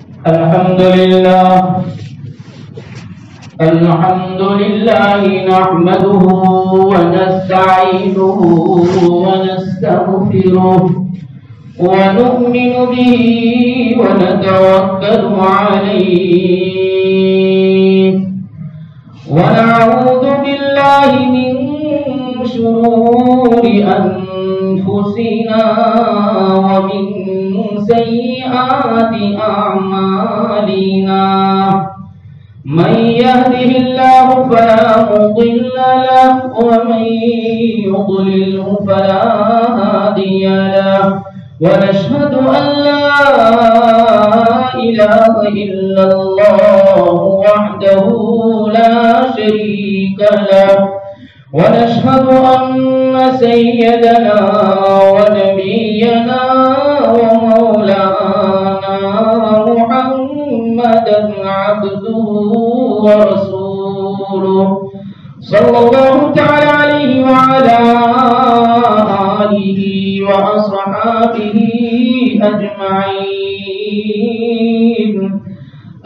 الحمد لله نحمده ونستعينه ونستغفره ونؤمن به ونتوكل عليه ونعوذ بالله من شرور أنفسنا ومن سيئات أعمالنا من يهده الله فلا مضل له ومن يضلله فلا هادي له ونشهد أن لا إله إلا الله وحده لا شريك له ونشهد أن سيدنا ونبينا ومولانا محمدا عبده ورسوله صلى الله تعالى عليه وعلى آله وأصحابه أجمعين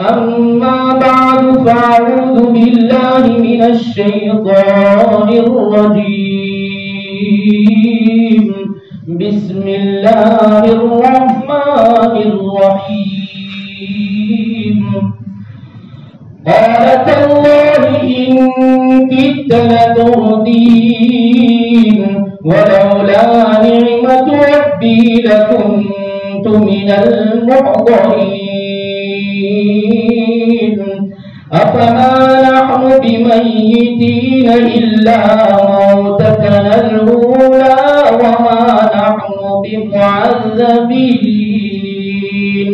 أما بعد فأعوذ بالله من الشيطان الرجيم بسم الله الرحمن الرحيم قال تالله إن كدت لتردين ولولا نعمة ربي لكنت من المحضرين أفما نحن بميتين إلا موتتنا الأولى وما نحن بمعذبين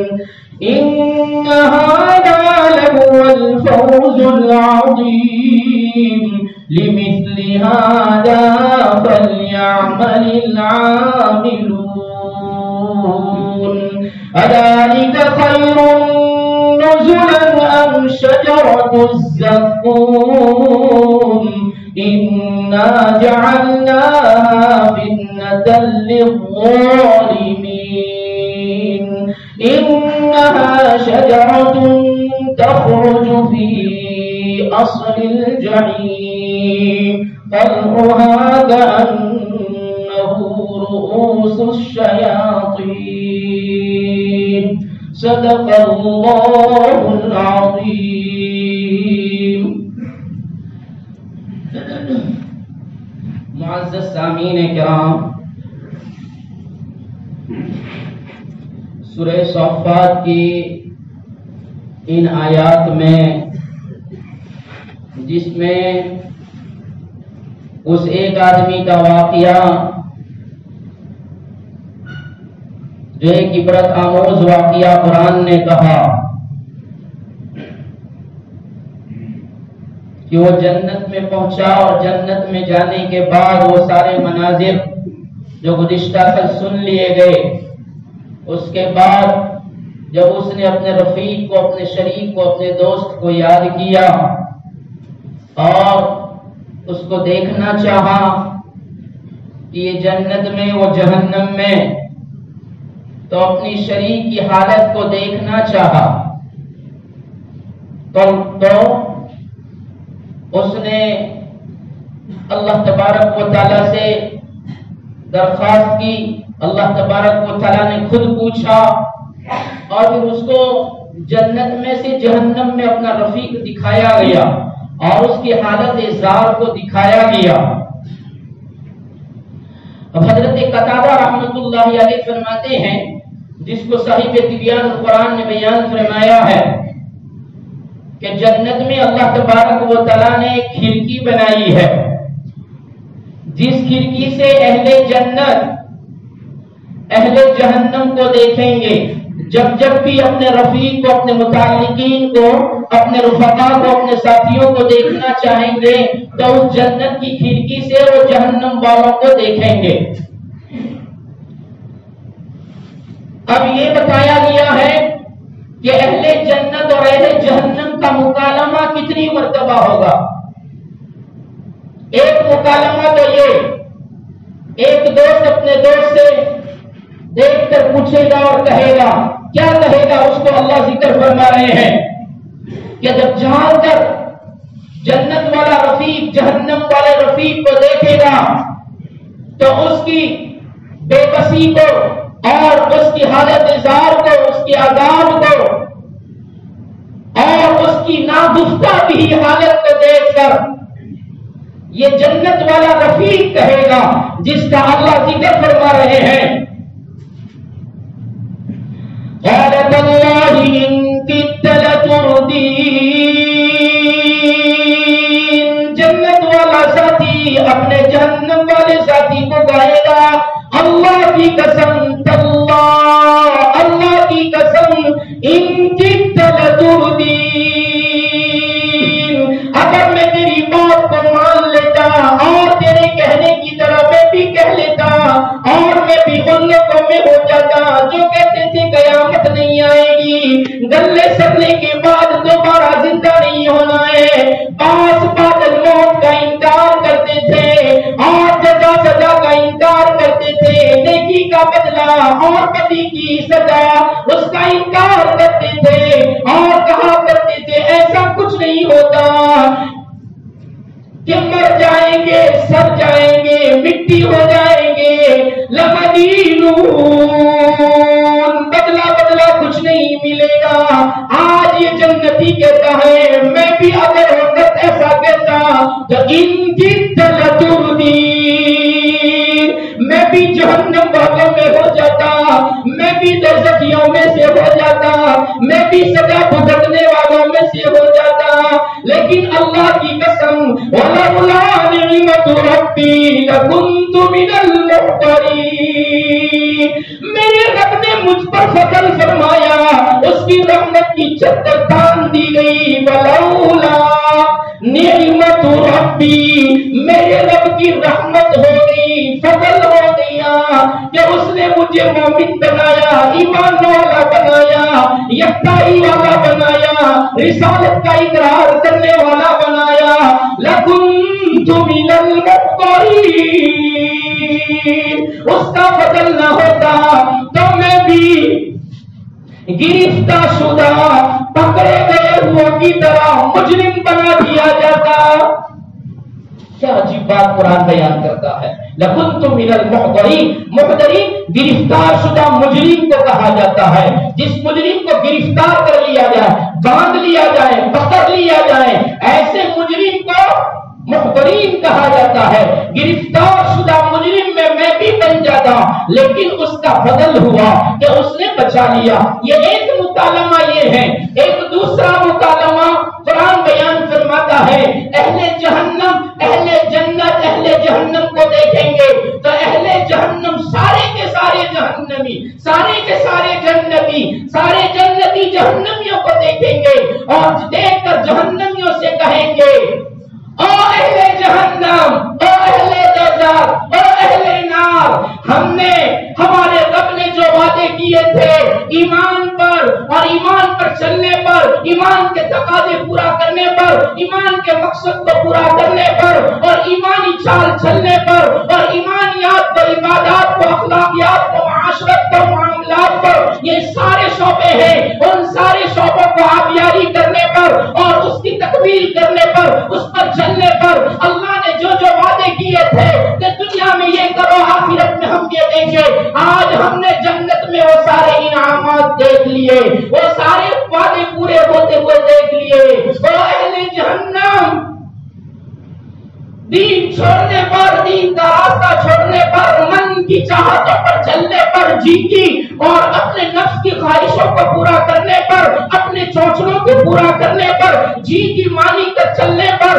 إن هذا لهو الفوز العظيم لمثل هذا فليعمل العاملون أذلك خير نزلا أم شجرة الزقوم إنا جعلناها فتنة للظالمين إنها شجرة تخرج في أصل الجحيم طلعها كأنه رؤوس الشياطين صدق الله العظيم. معزز سامعین کرام، سورہ صافات کی ان آیات میں جس میں اس ایک آدمی کا واقعہ جو ایک عبرت آموز واقعہ قرآن نے کہا کہ وہ جنت میں پہنچا اور جنت میں جانے کے بعد وہ سارے مناظر جو گزشتہ کل سن لیے گئے، اس کے بعد جب اس نے اپنے رفیق کو، اپنے شریک کو، اپنے دوست کو یاد کیا اور اس کو دیکھنا چاہا کہ یہ جنت میں وہ جہنم میں، تو اپنی شریک کی حالت کو دیکھنا چاہا تو اس نے اللہ تبارک و تعالیٰ سے درخواست کی. اللہ تبارک و تعالیٰ نے خود پوچھا اور پھر اس کو جنت میں سے جہنم میں اپنا رفیق دکھایا گیا اور اس کی حالت زار کو دکھایا گیا. اب حضرت قتادہ رحمۃ اللہ علیہ فرماتے ہیں، جس کو صاحب تبیان القرآن نے بیان فرمایا ہے کہ جنت میں اللہ تبارک و تعالیٰ نے ایک کھڑکی بنائی ہے، جس کھڑکی سے اہل جنت اہل جہنم کو دیکھیں گے. جب جب بھی اپنے رفیق کو، اپنے متعلقین کو، اپنے رفقا کو، اپنے ساتھیوں کو دیکھنا چاہیں گے تو اس جنت کی کھڑکی سے وہ جہنم والوں کو دیکھیں گے. اب یہ بتایا گیا ہے کہ اہل جنت اور اہل جہنم کا مکالمہ کتنی مرتبہ ہوگا. ایک مکالمہ تو یہ، ایک دوست اپنے دوست سے دیکھ کر پوچھے گا اور کہے گا کیا کہے گا؟ اس کو اللہ ذکر فرما رہے ہیں کہ جب جان کر جنت والا رفیق جہنم والے رفیق کو دیکھے گا تو اس کی بے بسی کو اور اس کی حالت زار کو، اس کی عذاب کو اور اس کی ناگفتہ بھی حالت کو دیکھ کر یہ جنت والا رفیق کہے گا جس کا اللہ ذکر فرما رہے ہیں، قال تاللہ ان کدت لتردین۔ جنت والا ساتھی اپنے جہنم والے ساتھی کو کہے گا اللہ کی قسم تاللہ، اللہ کی قسم ان کدت لتردین، اگر میں تیری بات کو مان لیتا اور تیرے کہنے کی طرح میں بھی کہہ لیتا اور میں بھی ان لوگوں میں ہو جاتا جو کہتے تھے قیامت نہیں آئے گی، گلے سڑنے کے بعد دوبارہ زندہ نہیں ہونا ہے، پاس بادل موت کا انکار کرتے تھے اور جزا سزا کا انکار کرتے تھے، نیکی کا بدلہ اور بدی کی سزا اس کا انکار کرتے تھے اور کہا کرتے تھے ایسا کچھ نہیں ہوتا کہ مر جائیں گے، سر جائیں گے، مٹی ہو جائیں گے، لمدینون، بدلہ بدلہ کچھ نہیں ملے گا۔ آج یہ جنتی کہتا ہے میں بھی اگر وقت ایسا کہتا تو ان کی تلتردین، میں بھی جہنم والوں میں ہو جاتا، میں بھی دوزخیوں میں سے ہو جاتا، میں بھی سزا بھگتنے والوں میں سے ہو جاتا، لیکن اللہ کی قسم وَلَوْلَا نِعْمَةُ رَبِّي لَكُنْتُ مِنَ الْمُحْضَرِينَ، میرے رب نے مجھ پر فضل فرمایا، اس کی رحمت کی چادر تان دی گئی، وَلَوْلَا نِعْمَةُ رَبِّي، میرے رب کی رحمت ہو گئی، فضل ہو گیا کہ اس نے مجھے مومن بنایا، ایمان والا بنایا، یکتائی والا بنایا، رسالت کا اقرار کرنے والا بنایا، لَكُنْتُ مِنَ الْمُحْضَرِينَ، اس کا فضل نہ ہوتا تو میں بھی گرفتار شدہ پکڑے گئے ہوا کی طرح مجرم بنا دیا جاتا۔ کیا عجیب بات قرآن بیان کرتا ہے، لَكُنْتُ مِنَ الْمُحْضَرِينَ، محضرین گرفتار شدہ مجرم کو کہا جاتا ہے، جس مجرم کو گرفتار کر لیا جائے، باندھ لیا جائے، پکڑ لیا جائے، ایسے مجرم کو محضرین کہا جاتا ہے۔ گرفتار شدہ مجرم میں بھی بن جاتا، لیکن اس کا فضل ہوا کہ اس نے بچا لیا۔ یہ ایک مکالمہ یہ ہے۔ ایک دوسرا مکالمہ قرآن بیان فرماتا ہے، اہل جہنم اہل جنت اہل جہنم کو دیکھیں گے تو اہل جہنم سارے کے سارے جہنمی، سارے کے سارے جنتی، سارے جنتی جہنمیوں کو دیکھیں گے اور دیکھ کر جہنمیوں سے کہیں گے او اہل جہنم، او اہل دوزخ، او اہل نار، ہم نے ہمارے رب نے جو وعدے کیے تھے ایمان پر اور ایمان پر چلنے پر، ایمان کے تقاضے پورا کرنے پر، ایمان کے مقصد کو پورا کرنے پر اور ایمانی چال چلنے پر اور ایمانیات و عبادات کو، اخلاقیات کو، معاشرت کو، معاملات پر، یہ سارے شعبے ہیں، ان سارے شعبوں کو آبیاری کرنے پر اور اس کی تکمیل کرنے پر، اس پر چلنے پر اللہ نے جو جو وعدے کیے تھے کہ دنیا میں یہ کرو آخرت میں ہم یہ دیں گے، آج ہم نے جنت میں وہ سارے انعامات دیکھ لیے، وہ سارے وعدے پورے ہوتے ہوئے دیکھ لیے۔ وہ اہل جہنم دین چھوڑنے پر، دین کا راستہ چھوڑنے پر، من کی چاہتوں پر چلنے پر، جی کی اور اپنے نفس کی خواہشوں کو پورا کرنے پر، اپنے چوچلوں کو پورا کرنے پر، جی کی مانی کر چلنے پر،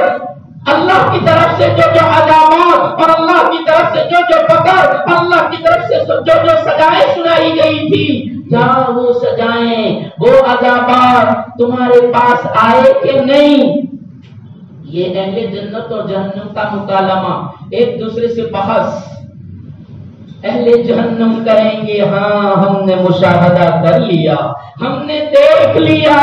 اللہ کی طرف سے جو جو عذابات اور اللہ کی طرف سے جو جو پکڑ، اللہ کی طرف سے جو جو سزائیں سنائی گئی تھی، کیا وہ سزائیں، وہ عذابات تمہارے پاس آئے کہ نہیں؟ یہ اہل جنت اور جہنم کا مکالمہ، ایک دوسرے سے بحث۔ اہل جہنم کہیں گے ہاں ہم نے مشاہدہ کر لیا، ہم نے دیکھ لیا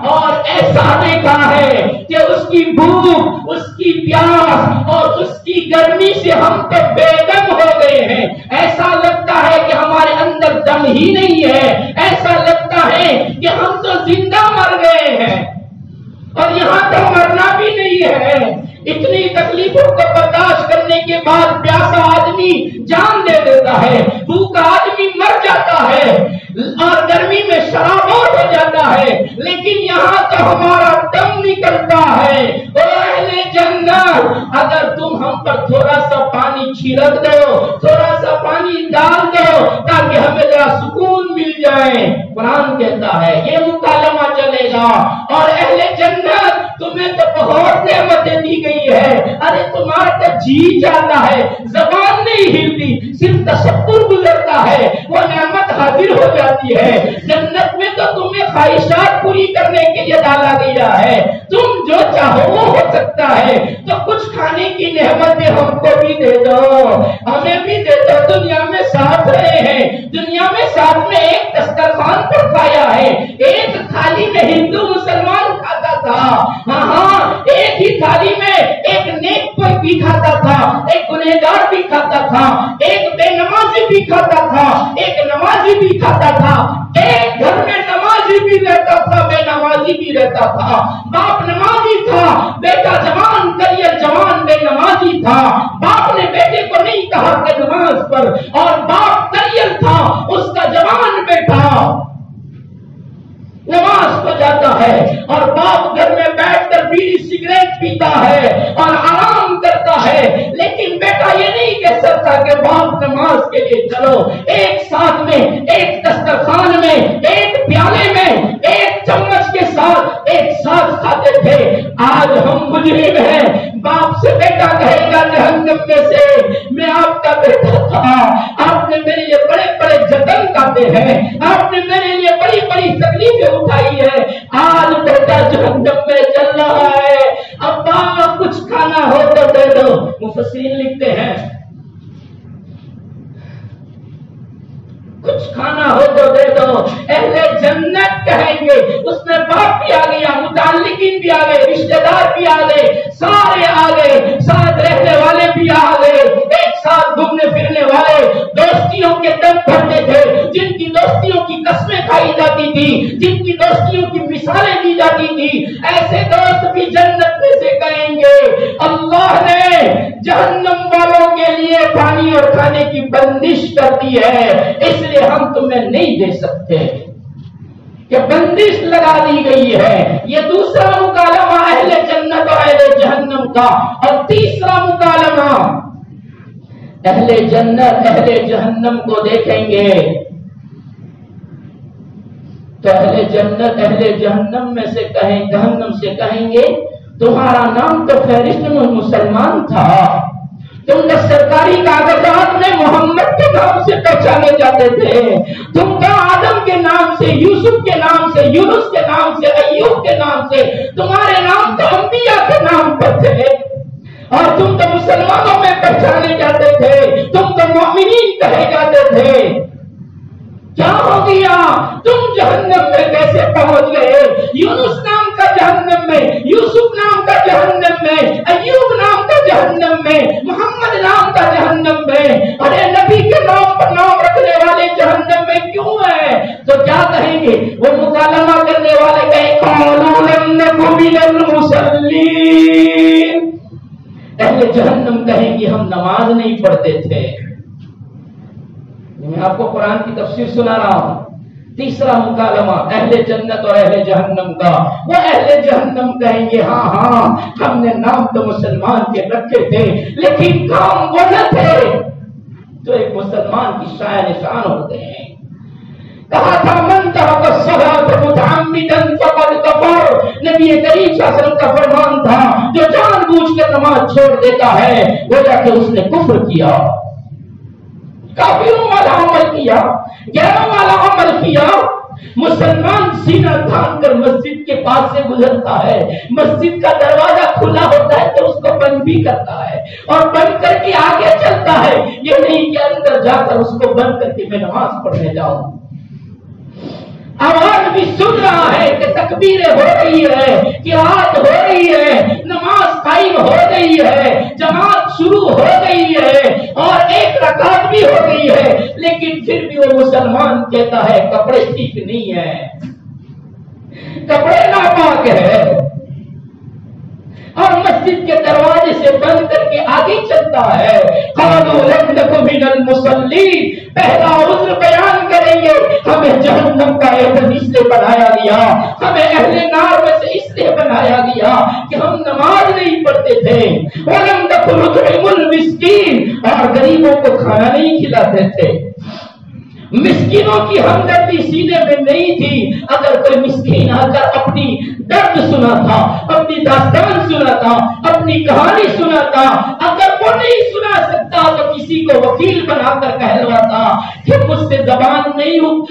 اور ایسا دیکھا ہے کہ اس کی بھوک، اس کی پیاس اور اس کی گرمی سے ہم تو بے دم ہو گئے ہیں، ایسا لگتا ہے کہ ہمارے اندر دم ہی نہیں ہے، ایسا لگتا ہے زندہ مر گئے ہیں اور یہاں تو مرنا بھی نہیں ہے. اتنی تکلیفوں کو برداشت کرنے کے بعد پیاسا آدمی جان دے دیتا ہے, بھوکا آدمی مر جاتا ہے اور گرمی میں شرابور ہو جاتا ہے, لیکن یہاں تو ہمارا دم نکلتا ہے. او اہل جنت, اگر تم ہم پر تھوڑا سا پانی چھڑک دو, تھوڑا سا پانی ڈال دو تاکہ ہمیں ذرا سکون مل جائے. قرآن کہتا ہے یہ مکالمہ چلے گا. اور اہل جنت تمہیں تو بہت نعمتیں دی گئی ہے, ارے تمہارا تو جی جاتا ہے, زبان نہیں ہلتی, صرف تصور گزرتا ہے, وہ نعمت حاضر ہو جاتی ہے. جنت میں تو تمہیں خواہشات پوری کرنے کے لیے ڈالا گیا ہے, تم جو چاہو وہ ہو سکتا ہے. تو کچھ کھانے کی نعمتیں ہم کو بھی دے دو, ہمیں بھی دے دو. دنیا میں ساتھ رہے ہیں, دنیا میں ساتھ میں ایک دسترخوان پر کھایا ہے, ایک تھالی میں ہندو مسلمان کھاتا تھا, ہاں ایک ہی تھالی میں ایک نیک کوئی بھی کھاتا تھا, ایک گنہگار بھی کھاتا تھا, ایک بے نمازی بھی کھاتا تھا, ایک نمازی بھی کھاتا تھا, ایک گھر میں نمازی بھی رہتا تھا, بے نمازی بھی رہتا تھا. باپ نمازی تھا, بیٹا جوان کریئر جوان بے نمازی تھا. باپ نے بیٹے کو نہیں کہا کہ نماز پر, اور باپ کریئر تھا, اس کا جوان بیٹا نماز کو جاتا ہے, اور باپ گھر میں بیٹھ کر بیڑی سگریٹ پیتا ہے اور آرام کرتا ہے. لیکن بیٹا یہ نہیں کہہ سکتا کہ باپ نماز کے لیے چلو. ایک ساتھ میں, ایک دسترخوان میں, ایک پیالے میں, ایک چمچ کے ساتھ ایک ساتھ کھاتے تھے. آج ہم مجرم ہیں, باپ سے بیٹا کہے گا جہنم میں سے میں آپ کا بیٹا تھا, آپ نے میرے لیے بڑے بڑے جتن کاٹے ہیں, آپ نے میرے لیے بڑی بڑی تکلیفیں اٹھائی ہے, آج بیٹا جہنم میں چل رہا ہے. ابا کچھ کھانا ہو تو دے دو. مفسرین لکھتے ہیں کچھ کھانا ہو تو دے دو. اہل جنت کہیں گے, اس میں باپ بھی آ گیا, متعلقین بھی آ گئے, رشتہ دار بھی آ گئے, سارے آ گئے, ساتھ رہنے والے بھی آ گئے, ایک ساتھ گھومنے پھرنے والے, دوستیوں کے دم بھرتے تھے, جن کی دوستیوں کی قسمیں کھائی جاتی تھی, جن کی دوستیوں کی مثالیں دی جاتی تھی, ایسے دوست بھی جنت میں سے کہیں گے اللہ نے جہنم والوں کے لیے پانی اور کھانے کی بندش کر دی ہے, اس لیے ہم تمہیں نہیں دے سکتے, کہ بندش لگا دی گئی ہے. یہ دوسرا مکالمہ اہل جنت اور اہل جہنم کا. اور تیسرا مکالمہ اہل جنت اہل جہنم کو دیکھیں گے تو اہل جنت اہل جہنم میں سے جہنم سے کہیں گے تمہارا نام تو فہرست میں مسلمان تھا, تم نے سرکاری کاغذات میں محمد کے نام سے پہچانے جاتے تھے, تم تو آدم کے نام سے, یوسف کے نام سے, یونس کے نام سے, ایوب کے نام سے, تمہارے نام تو انبیاء کے نام پر تھے, اور تم تو مسلمانوں میں پہچانے جاتے تھے, تم تو مومنین کہے جاتے تھے. کیا ہو گیا, تم جہنم میں کیسے پہنچ گئے؟ یونس نام کا جہنم میں, یوسف نام کا جہنم میں, ایوب نام کا جہنم میں, محمد نام کا جہنم میں, ارے نبی کے نام پر نام رکھنے والے جہنم میں کیوں ہیں؟ تو کیا کہیں گے وہ مکالمہ کرنے والے؟ کہیں قالوا لم نک من المصلین. اہل جہنم کہیں گے ہم نماز نہیں پڑھتے تھے. میں آپ کو قرآن کی تفسیر سنا رہا ہوں. تیسرا مکالمہ اہل جنت اور اہل جہنم کا. وہ اہل جہنم کہیں گے ہاں ہاں ہم نے نام تو مسلمان کے رکھے تھے لیکن کام وہ نہ تھے جو ایک مسلمان کی شان شان ہوتے ہیں. کہا تھا من ترک الصلاۃ متعمدا فقد کفر. نبی کریم صلی اللہ علیہ وسلم کا فرمان تھا جو جان بوجھ کر نماز چھوڑ دیتا ہے گویا کہ اس نے کفر کیا, کافروں والا عمل کیا, غیروں والا عمل کیا. مسلمان سینہ تھام کر مسجد کے پاس سے گزرتا ہے, مسجد کا دروازہ کھلا ہوتا ہے تو اس کو بند بھی کرتا ہے اور بند کر کے آگے چلتا ہے. یہ نہیں کہ اندر جا کر اس کو بند کر کے میں نماز پڑھنے جاؤں. آواز بھی سن رہا ہے کہ تکبیریں ہو رہی ہے, قرات ہو رہی ہے, نماز قائم ہو گئی ہے, جماعت شروع ہو گئی ہے اور ایک رکعت بھی ہو گئی ہے, لیکن پھر بھی وہ مسلمان کہتا ہے کپڑے ٹھیک نہیں ہے, کپڑے ناپاک ہے اور مسجد کے دروازے سے بند کر کے آگے چلتا ہے. قالوا لم نک من المصلین. پہلا عذر بیان کریں گے ہمیں جہنم کا ایندھن اس لیے بنایا گیا, ہمیں اہل نار میں سے اس لیے بنایا گیا کہ ہم نماز نہیں پڑھتے تھے. ولم نک نطعم المسکین. اور غریبوں کو کھانا نہیں کھلاتے تھے. مسکینوں کی ہمدردی سینے میں نہیں تھی. اگر کوئی مسکین آ کر اپنی درد سنا تھا, اپنی داستان سنا تھا, اپنی کہانی سنا تھا, اگر وہ نہیں سنا سکتا تو کسی کو وکیل بنا کر کہلواتا کہ مجھ سے زبان نہیں,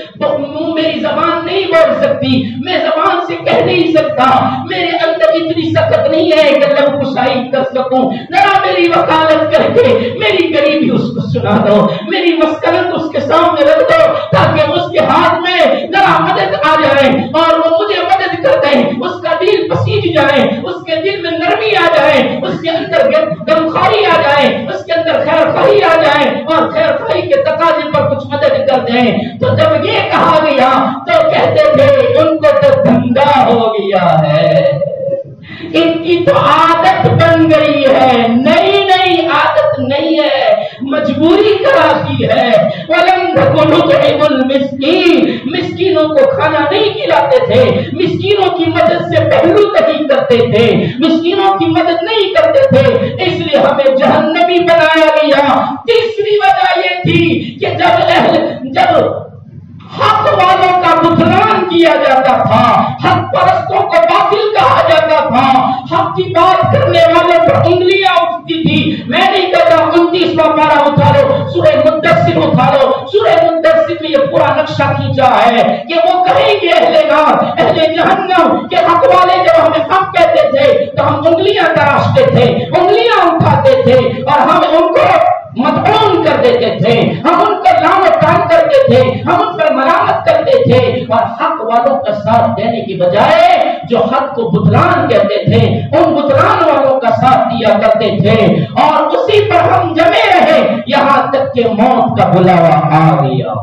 میری زبان نہیں بول سکتی, میں زبان سے کہہ نہیں سکتا, میرے اندر اتنی سخت نہیں ہے کہ لب کشائی کر سکوں, ذرا میری وکالت کر کے میری غریبی اس کو سنا دو, میری مسکنت اس کے سامنے رکھ دو تاکہ اس کے ہاتھ میں ذرا مدد آ جائے اور وہ مجھے مدد کر دیں, اس کا دل پسیج جائے, اس کے دل میں نرمی آ جائے, اس کے اندر غمخواری آ جائے, اس کے اندر خیر خواہی آ جائے اور خیر خواہی کے تقاضے پر کچھ مدد کر دیں. تو جب یہ کہا گیا تو کہتے تھے ان کو تو دھندا ہو گیا ہے, ان کی تو عادت بن گئی ہے. نہیں عادت نہیں ہے, مجبوری کراتی ہے. وَلَمْ نَكُ نُطْعِمُ الْمِسْكِينَ. مسکینوں کو کھانا نہیں کھلاتے تھے, مسکینوں کی مدد سے پہلو نہیں کرتے تھے, مسکینوں کی مدد نہیں کرتے تھے, اس لیے ہمیں جہنمی بنایا گیا. تیسری وجہ یہ تھی کہ جب حق والوں کا بتلان کیا جاتا تھا, حق پرستوں کو باطل کہا جاتا تھا, حق کی بات کرنے والوں پر انگلیاں اٹھتی تھی. میں نہیں کہتا 29واں پارہ اٹھا لو, سورہ مدثر اٹھا لو, سورہ مدثر میں یہ پورا نقشہ کھینچا ہے کہ وہ کہیں گے اہل نار, اہل جہنم کے حق والے جب ہمیں حق کہتے تھے تو ہم انگلیاں تراشتے تھے, انگلیاں اٹھاتے تھے اور ہم ان کو مدعون کر دیتے تھے, ہم ان پر لعنت کرتے تھے, ہم ان پر ملامت کرتے تھے. اور حق والوں کا ساتھ دینے کی بجائے جو حق کو بتلان کہتے تھے ان بتلان والوں کا ساتھ دیا کرتے تھے اور اسی پر ہم جمے رہے یہاں تک کہ موت کا بلاوا آ گیا.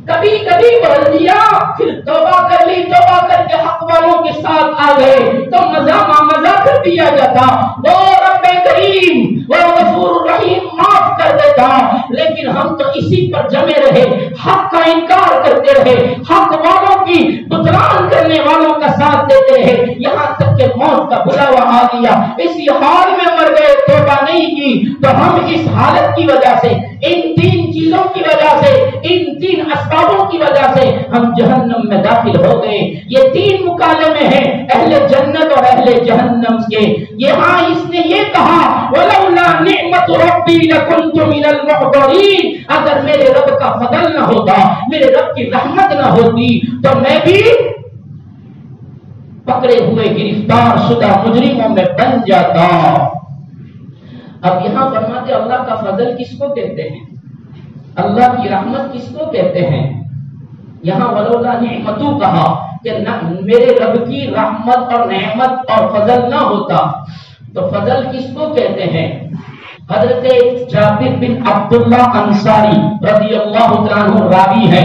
کبھی کبھی بول دیا, پھر توبہ کر لی, توبہ کر کے حق والوں کے ساتھ آ گئے تو مزہ کر دیا جاتا, وہ رب کریم وہ غفور رحیم معاف کر دیتا. لیکن ہم تو اسی پر جمے رہے, حق کا انکار کرتے رہے, حق والوں کی بتلان کرنے والوں کا ساتھ دیتے رہے, یہاں تک کہ موت کا بلاوا آ گیا. اسی حال میں مر گئے, توبہ نہیں کی. تو ہم اس حالت کی وجہ سے, ان 3 چیزوں کی وجہ سے, ان 3 اسبابوں کی وجہ سے ہم جہنم میں داخل ہو گئے. یہ 3 مکالمے ہیں اہل جنت اور اہل جہنم کے. یہاں اس نے یہ کہا وَلَوْلَا نِعْمَةُ رَبِّي لَكُنْتُ مِنَ الْمُحْضَرِينَ. اگر میرے رب کا فضل نہ ہوتا, میرے رب کی رحمت نہ ہوتی تو میں بھی پکڑے ہوئے گرفتار شدہ مجرموں میں بن جاتا. اب یہاں فرماتے اللہ کا فضل کس کو کہتے ہیں, اللہ کی رحمت کس کو کہتے ہیں. یہاں ولولا نعمتو کہا کہ میرے رب کی رحمت اور نعمت اور فضل نہ ہوتا تو فضل کس کو کہتے ہیں. حضرت جابر بن عبداللہ انصاری رضی اللہ عنہ راوی ہے,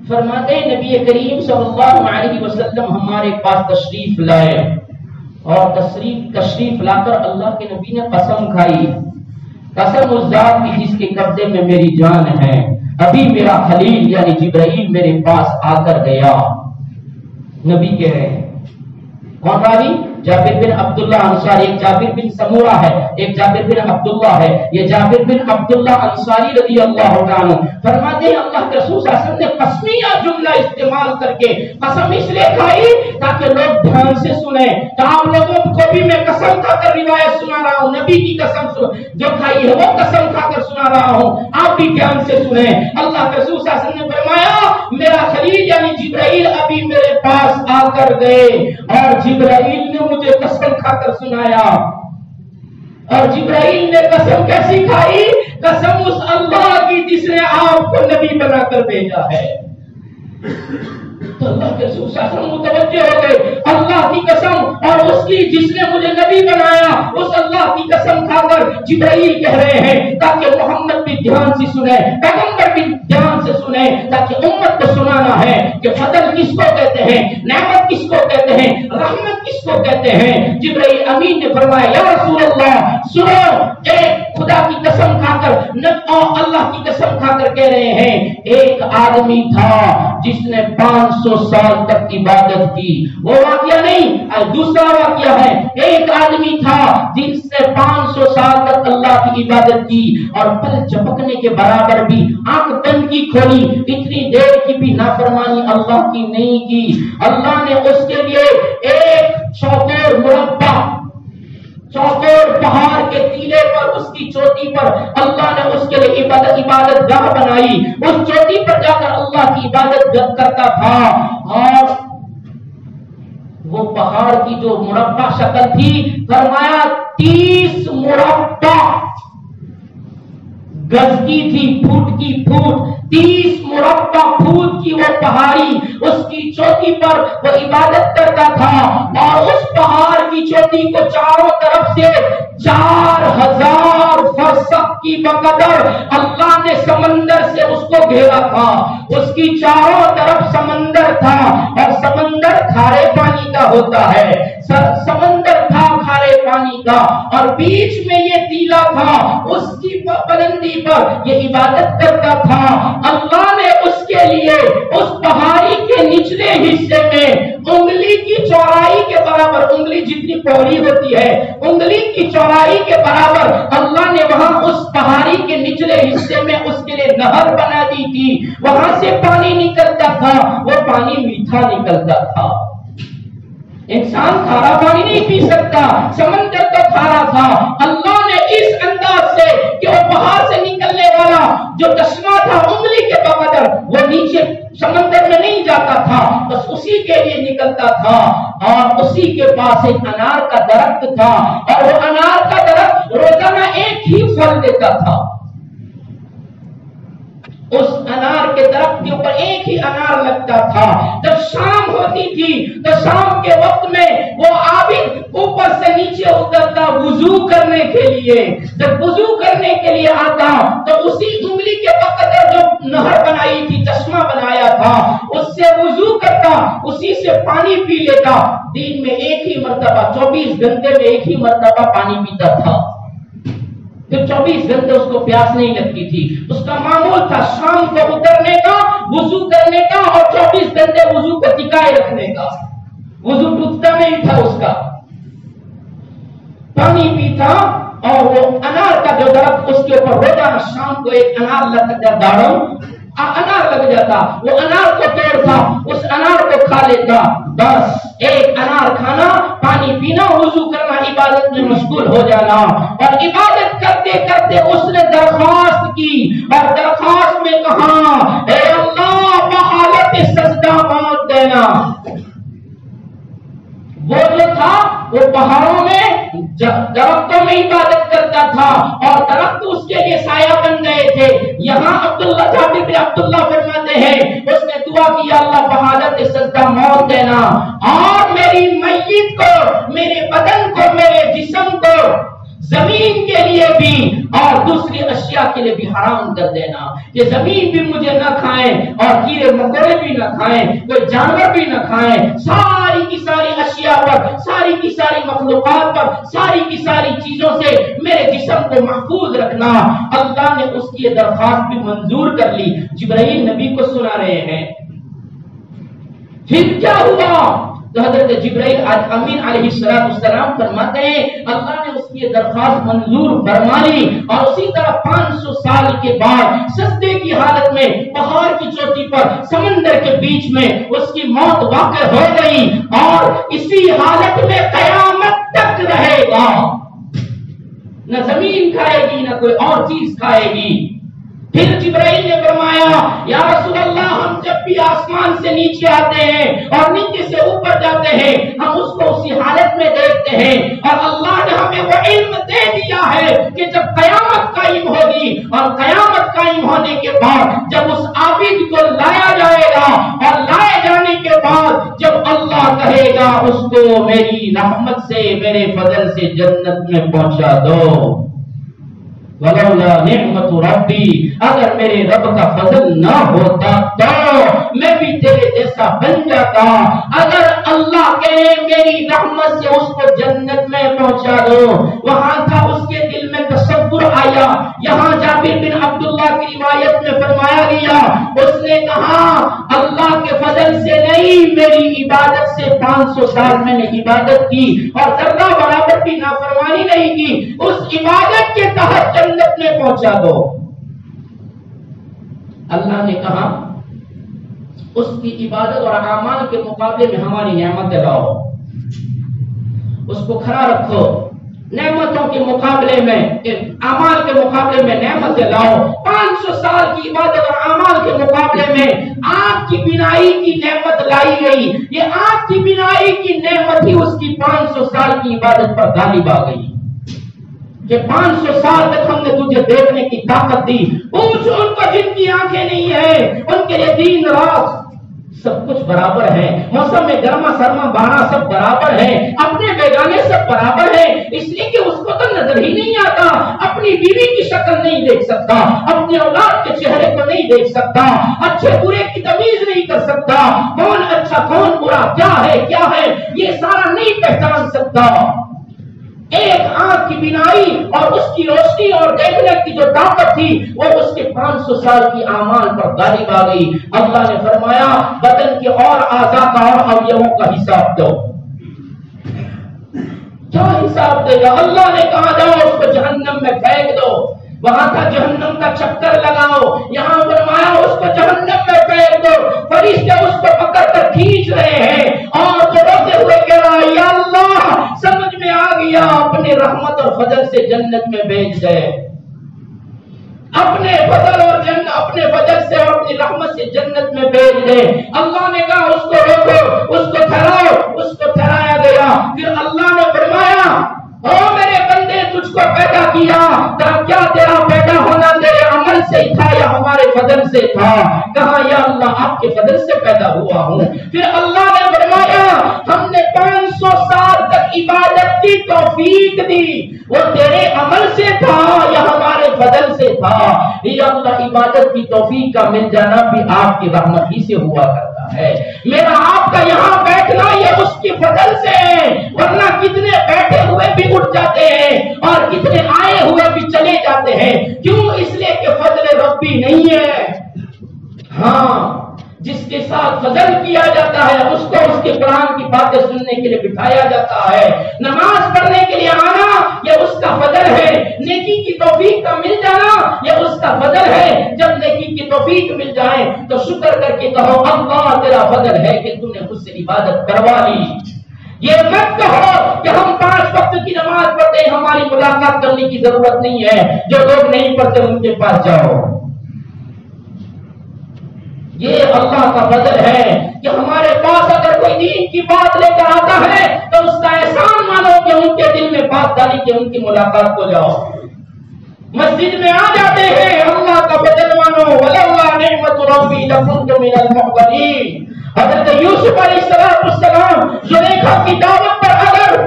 فرماتے ہیں نبی کریم صلی اللہ علیہ وسلم ہمارے پاس تشریف لائے اور تشریف لا کر اللہ کے نبی نے قسم کھائی, قسم اس ذات کی جس کے قبضے میں میری جان ہے, ابھی میرا خلیل یعنی جبرائیل میرے پاس آ کر گیا. نبی کہہ رہے ہیں, کون راوی؟ جابر بن عبداللہ انصاری. ایک جابر بن سمورہ ہے, ایک جابر بن عبداللہ ہے. یہ جابر بن عبداللہ انصاری رضی اللہ عنہ فرماتے ہیں اللہ کے رسول صلی اللہ علیہ وسلم نے قسمیہ جملہ استعمال کر کے قسم اس لیے کھائی تاکہ لوگ دھیان سے سنیں. تو آپ لوگوں کو بھی میں قسم کھا کر روایت سنا رہا ہوں, نبی کی قسم جو کھائی ہے وہ قسم کھا کر سنا رہا ہوں, آپ بھی دھیان سے سنیں. اللہ کے رسول صلی اللہ علیہ وسلم نے فرمایا میرا خلیل یعنی جبرائیل ابھی میرے پاس آ کر گئے اور جبرائیل نے مجھے قسم کھا کر سنایا. اور جبرائیل نے قسم کیسی کھائی؟ قسم اس اللہ کی جس نے آپ کو نبی بنا کر بھیجا ہے. تو اللہ کے رسول صلی اللہ علیہ وسلم متوجہ ہو گئے, اللہ کی قسم اور اس کی جس نے مجھے نبی بنایا اس اللہ کی قسم کھا کر جبرائیل کہہ رہے ہیں تاکہ محمد بھی دھیان سے سنے, پیغمبر بھی دھیان سے سنے. میں تاکہ امت کو سنانا ہے کہ فضل کس کو کہتے ہیں، نعمت کس کو کہتے ہیں، رحمت کس کو کہتے ہیں۔ جبرائیل امین نے فرمایا یا رسول اللہ سنو، ایک خدا کی قسم کھا کر اور اللہ کی قسم کھا کر کہہ رہے ہیں، ایک آدمی تھا جس نے 500 سال تک عبادت کی۔ وہ واقعہ نہیں، دوسرا واقعہ ہے، ایک آدمی تھا جس نے 500 سال تک اللہ کی عبادت کی اور پل جھپکنے کے برابر بھی آنکھ بند کی کھولی، اتنی دیر کی بھی نافرمانی اللہ کی نہیں کی۔ اللہ نے اس کے لیے ایک چوکور مربع، چوکور پہاڑ کے ٹیلے پر، اس کی چوٹی پر اللہ نے اس کے لیے عبادت گاہ بنائی۔ اس چوٹی پر جا کر اللہ کی عبادت کرتا تھا، اور وہ پہاڑ کی جو مربع شکل تھی، فرمایا 30 مربع گز کی تھی، فوٹ کی فوٹ، 30 مربع فوٹ کی وہ پہاڑی، اس کی چوٹی پر وہ عبادت کرتا تھا، اور اس پہاڑ کی چوٹی کو چاروں طرف سے 4000 فرسخ کی بقدر اللہ نے سمندر سے اس کو گھیرا تھا۔ اس کی چاروں طرف سمندر تھا، اور سمندر کھارے پانی کا ہوتا ہے، سمندر تھا کھارے پانی کا، اور بیچ میں یہ ٹیلا تھا، اس کی بلندی پر یہ عبادت کرتا تھا۔ اللہ نے اس کے لیے اس پہاڑی کے نچلے حصے میں انگلی کی چوڑائی کے برابر، انگلی جتنی پوری ہوتی ہے انگلی کی چوڑائی کے برابر اللہ نے وہاں اس پہاڑی کے نچلے حصے میں اس کے لیے نہر بنا دی تھی۔ وہاں سے پانی نکلتا تھا، وہ پانی میٹھا نکلتا تھا۔ انسان کھارا پانی نہیں پی سکتا، سمندر تو کھارا تھا۔ اللہ نے اس انداز سے کہ وہ پہاڑ سے نکلنے والا جو چشمہ تھا انگلی کے بقدر، وہ نیچے سمندر میں نہیں جاتا تھا، بس اسی کے لیے نکلتا تھا، اور اسی کے پاس ایک انار کا درخت تھا، اور وہ انار کا درخت روزانہ ایک ہی پھل دیتا تھا۔ اس انار کے درخت کے اوپر ایک ہی انار لگتا تھا۔ جب شام ہوتی تھی تو شام کے وقت میں وہ عابد اوپر سے نیچے اترتا وضو کرنے کے لیے۔ جب وضو کرنے کے لیے آتا تو اسی انگلی کے بقدر جو نہر بنائی تھی، چشمہ بنایا تھا، اس سے وضو کرتا، اسی سے پانی پی لیتا۔ دن میں ایک ہی مرتبہ، 24 گھنٹے میں ایک ہی مرتبہ پانی پیتا تھا۔ تو 24 گھنٹے اس کو پیاس نہیں لگتی تھی۔ اس کا معمول تھا شام کو اترنے کا، وضو کرنے کا، اور 24 گھنٹے وضو کو ٹکائے رکھنے کا۔ وضو ٹوٹتا نہیں تھا اس کا، پانی پیتا، اور وہ انار کا جو درخت اس کے اوپر روزانہ شام کو ایک انار لگ جاتا، وہ انار کو توڑتا، اس انار کو کھا لیتا۔ بس ایک انار کھانا، پانی پینا، وضو کرنا، عبادت میں مشغول ہو جانا۔ اور عبادت کرتے کرتے اس نے درخواست کی، اور درخواست میں کہا اے اللہ بحالت سجدہ موت دینا۔ وہ جو تھا وہ پہاڑوں میں درختوں میں عبادت کرتا تھا، اور درخت اس کے لیے سایہ بن گئے تھے۔ یہاں جابر بن عبداللہ فرماتے ہیں اس نے دعا کی اللہ بحالت سجدہ موت دینا، اور میری میت کو، میرے بدن کو، میرے جسم کو زمین کے لیے بھی اور دوسری اشیاء کے لیے بھی حرام کر دینا، کہ زمین بھی مجھے نہ کھائیں، اور کیڑے مکوڑے بھی نہ کھائیں، کوئی جانور بھی نہ کھائیں، ساری کی ساری اشیاء پر، ساری کی ساری مخلوقات پر، ساری کی ساری چیزوں سے میرے جسم کو محفوظ رکھنا۔ اللہ نے اس کی درخواست بھی منظور کر لی۔ جبرائیل نبی کو سنا رہے ہیں۔ پھر کیا ہوا؟ تو حضرت جبرائیل امین علیہ السلام فرماتے ہیں اللہ نے اس کی درخواست منظور فرما لی، اور اسی طرح 500 سال کے بعد سجدے کی حالت میں پہاڑ کی چوٹی پر سمندر کے بیچ میں اس کی موت واقع ہو گئی، اور اسی حالت میں قیامت تک رہے گا۔ نہ زمین کھائے گی، نہ کوئی اور چیز کھائے گی۔ پھر جبرائیل نے فرمایا یا رسول اللہ ہم جب بھی آسمان سے نیچے آتے ہیں اور نیچے سے اوپر جاتے ہیں ہم اس کو اسی حالت میں دیکھتے ہیں، اور اللہ نے ہمیں وہ علم دے دیا ہے کہ جب قیامت قائم ہوگی اور قیامت قائم ہونے کے بعد جب اس عابد کو لایا جائے گا، اور لائے جانے کے بعد جب اللہ کہے گا اس کو میری رحمت سے، میرے فضل سے جنت میں پہنچا دو، ولولا نعمت ربی، اگر میرے رب کا فضل نہ ہوتا تو میں بھی تیرے جیسا بن جاتا۔ اگر اللہ کہے میری رحمت سے اس کو جنت میں پہنچا دو، وہاں تھا اس کے دل میں تصور آیا۔ یہاں جابر بن عبداللہ کی روایت میں فرمایا گیا، اس نے کہا اللہ کے فضل سے نہیں، میری عبادت سے 500 سال میں نے عبادت کی اور ذرہ برابر بھی نافرمانی نہیں کی، اس عبادت کے تحت جنت میں پہنچا دو۔ اللہ نے کہا اس کی عبادت اور اعمال کے مقابلے میں ہماری نعمت لاؤ، اس کو کھڑا رکھو، نعمتوں کے مقابلے میں اعمال کے مقابلے میں نعمت لاؤ۔ 500 سال کی عبادت اور اعمال کے مقابلے میں آنکھ کی بینائی کی نعمت لائی گئی، یہ آنکھ کی بینائی کی نعمت ہی اس کی 500 سال کی عبادت پر غالب آ گئی کہ 500 سال تک ہم نے تجھے دیکھنے کی طاقت دی۔ پوچھ ان کو جن کی آنکھیں نہیں ہیں، ان کے لیے دن رات سب کچھ برابر ہے، موسم میں گرما سرما بارہ سب برابر ہے، اپنے بیگانے سب برابر ہے، اس لیے کہ اس کو تو نظر ہی نہیں آتا، اپنی بیوی کی شکل نہیں دیکھ سکتا، اپنے اولاد کے چہرے کو نہیں دیکھ سکتا، اچھے برے کی تمیز نہیں کر سکتا، کون اچھا کون برا، کیا ہے یہ سارا نہیں پہچان سکتا۔ ایک آنکھ کی بینائی اور اس کی روشنی اور دیکھنے کی جو طاقت تھی وہ اس کے 500 سال کی اعمال پر غالب آ گئی۔ اللہ نے فرمایا بدن کے اور اعضاء کا اور اویووں کا حساب دو۔ کیا حساب دے گا؟ اللہ نے کہا جاؤ اس کو جہنم میں پھینک دو، وہاں کا جہنم کا چکر لگاؤ، یہاں فرمایا اس کو جہنم میں پھینک دو۔ فرشتے اس کو پکڑ کر کھینچ رہے ہیں اور جو روتے ہوئے کہہ رہا ہے یا اللہ سمجھ میں آ گیا، اپنے رحمت اور فضل سے جنت میں بھیج دے، اپنے فضل اور اپنے فضل سے اور اپنی رحمت سے جنت میں بھیج دے۔ اللہ نے کہا اس کو روکو، اس کو ٹھہراؤ، اس کو ٹھہرایا گیا۔ پھر اللہ نے فرمایا او میرے بندے تجھ کو پیدا کیا کیا تیرا پیدا ہونا تیرے عمل سے تھا یا ہمارے فضل سے تھا؟ کہا یا اللہ آپ کے فضل سے پیدا ہوا ہوں۔ پھر اللہ نے فرمایا ہم نے 500 سال تک عبادت کی توفیق دی، وہ تیرے عمل سے تھا یا ہمارے فضل سے تھا؟ یا اللہ عبادت کی توفیق کا مل جانا بھی آپ کی رحمت ہی سے ہوا کرتا ہے، میرا آپ کا یہاں بیٹھنا یہ اس کی فضل سے ہے، ورنہ کتنے بیٹھے ہوئے بھی اٹھ جاتے ہیں اور کتنے آئے ہوئے بھی چلے جاتے ہیں۔ کیوں؟ اس لیے کہ فضل ربی نہیں ہے۔ ہاں جس کے ساتھ فضل کیا جاتا ہے اس کو اس کے قرآن کی باتیں سننے کے لیے بٹھایا جاتا ہے، نماز پڑھنے کے لیے آنا یہ اس کا فضل ہے، نیکی کی توفیق کا مل جانا یہ اس کا فضل ہے۔ جب نیکی کی توفیق مل جائے تو شکر کر کے کہو اللہ تیرا فضل ہے کہ تم نے مجھ سے عبادت کروا لی۔ یہ مت کہو کہ ہم 5 وقت کی نماز پڑھتے ہیں ہماری ملاقات کرنے کی ضرورت نہیں ہے، جو لوگ نہیں پڑھتے ان کے پاس جاؤ۔ یہ اللہ کا فضل ہے کہ ہمارے پاس اگر کوئی دین کی بات لے کر آتا ہے تو اس کا احسان مانو کہ ان کے دل میں بات ڈالی کہ ان کی ملاقات کو جاؤ۔ مسجد میں آ جاتے ہیں اللہ کا فضل مانو، ولولا نعمت ربی لکنت من المحضرین۔ حضرت یوسف علیہ السلام زلیخا کی دعوت پر اگر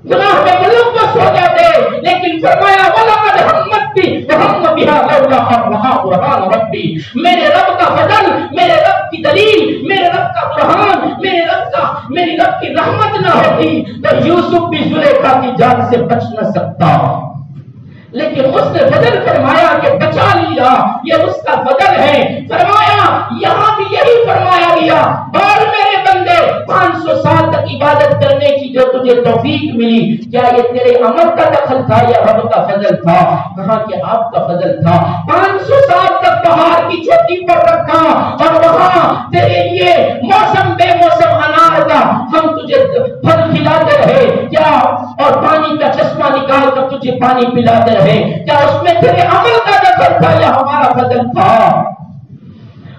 گناہ میں ملوث ہو جاتے لیکن فرمایا وَلَقَدْ هَمَّتْ بِهِ وَهَمَّ بِهَا لَوْلَا أَن رَأَىٰ بُرْهَانَ رَبِّهِ۔ میرے رب کا فضل، میرے رب کی دلیل، میرے رب کا برہان، میری رب کی رحمت نہ ہوتی تو یوسف بھی زلیخا کی جان سے بچ نہ سکتا، لیکن اس نے فضل فرمایا کہ بچا لیا، یہ اس کا فضل ہے۔ فرمایا یہاں بھی یہی فرمایا گیا اور میرے بندے 500 سال تک عبادت کرنے کی جو تجھے توفیق ملی کیا یہ تیرے عمل کا دخل تھا یا رب کا فضل تھا؟ کہا کہ آپ کا فضل تھا۔ 500 سال تک پہاڑ کی چوٹی پر رکھا اور وہاں تیرے لیے موسم بے موسم انار کا ہم تجھے پھل کھلاتے رہے کیا، اور پانی کا چشمہ نکال کر تجھے پانی پلاتے رہے، کیا اس میں تیرے عمل کا دخل تھا یا ہمارا فضل تھا؟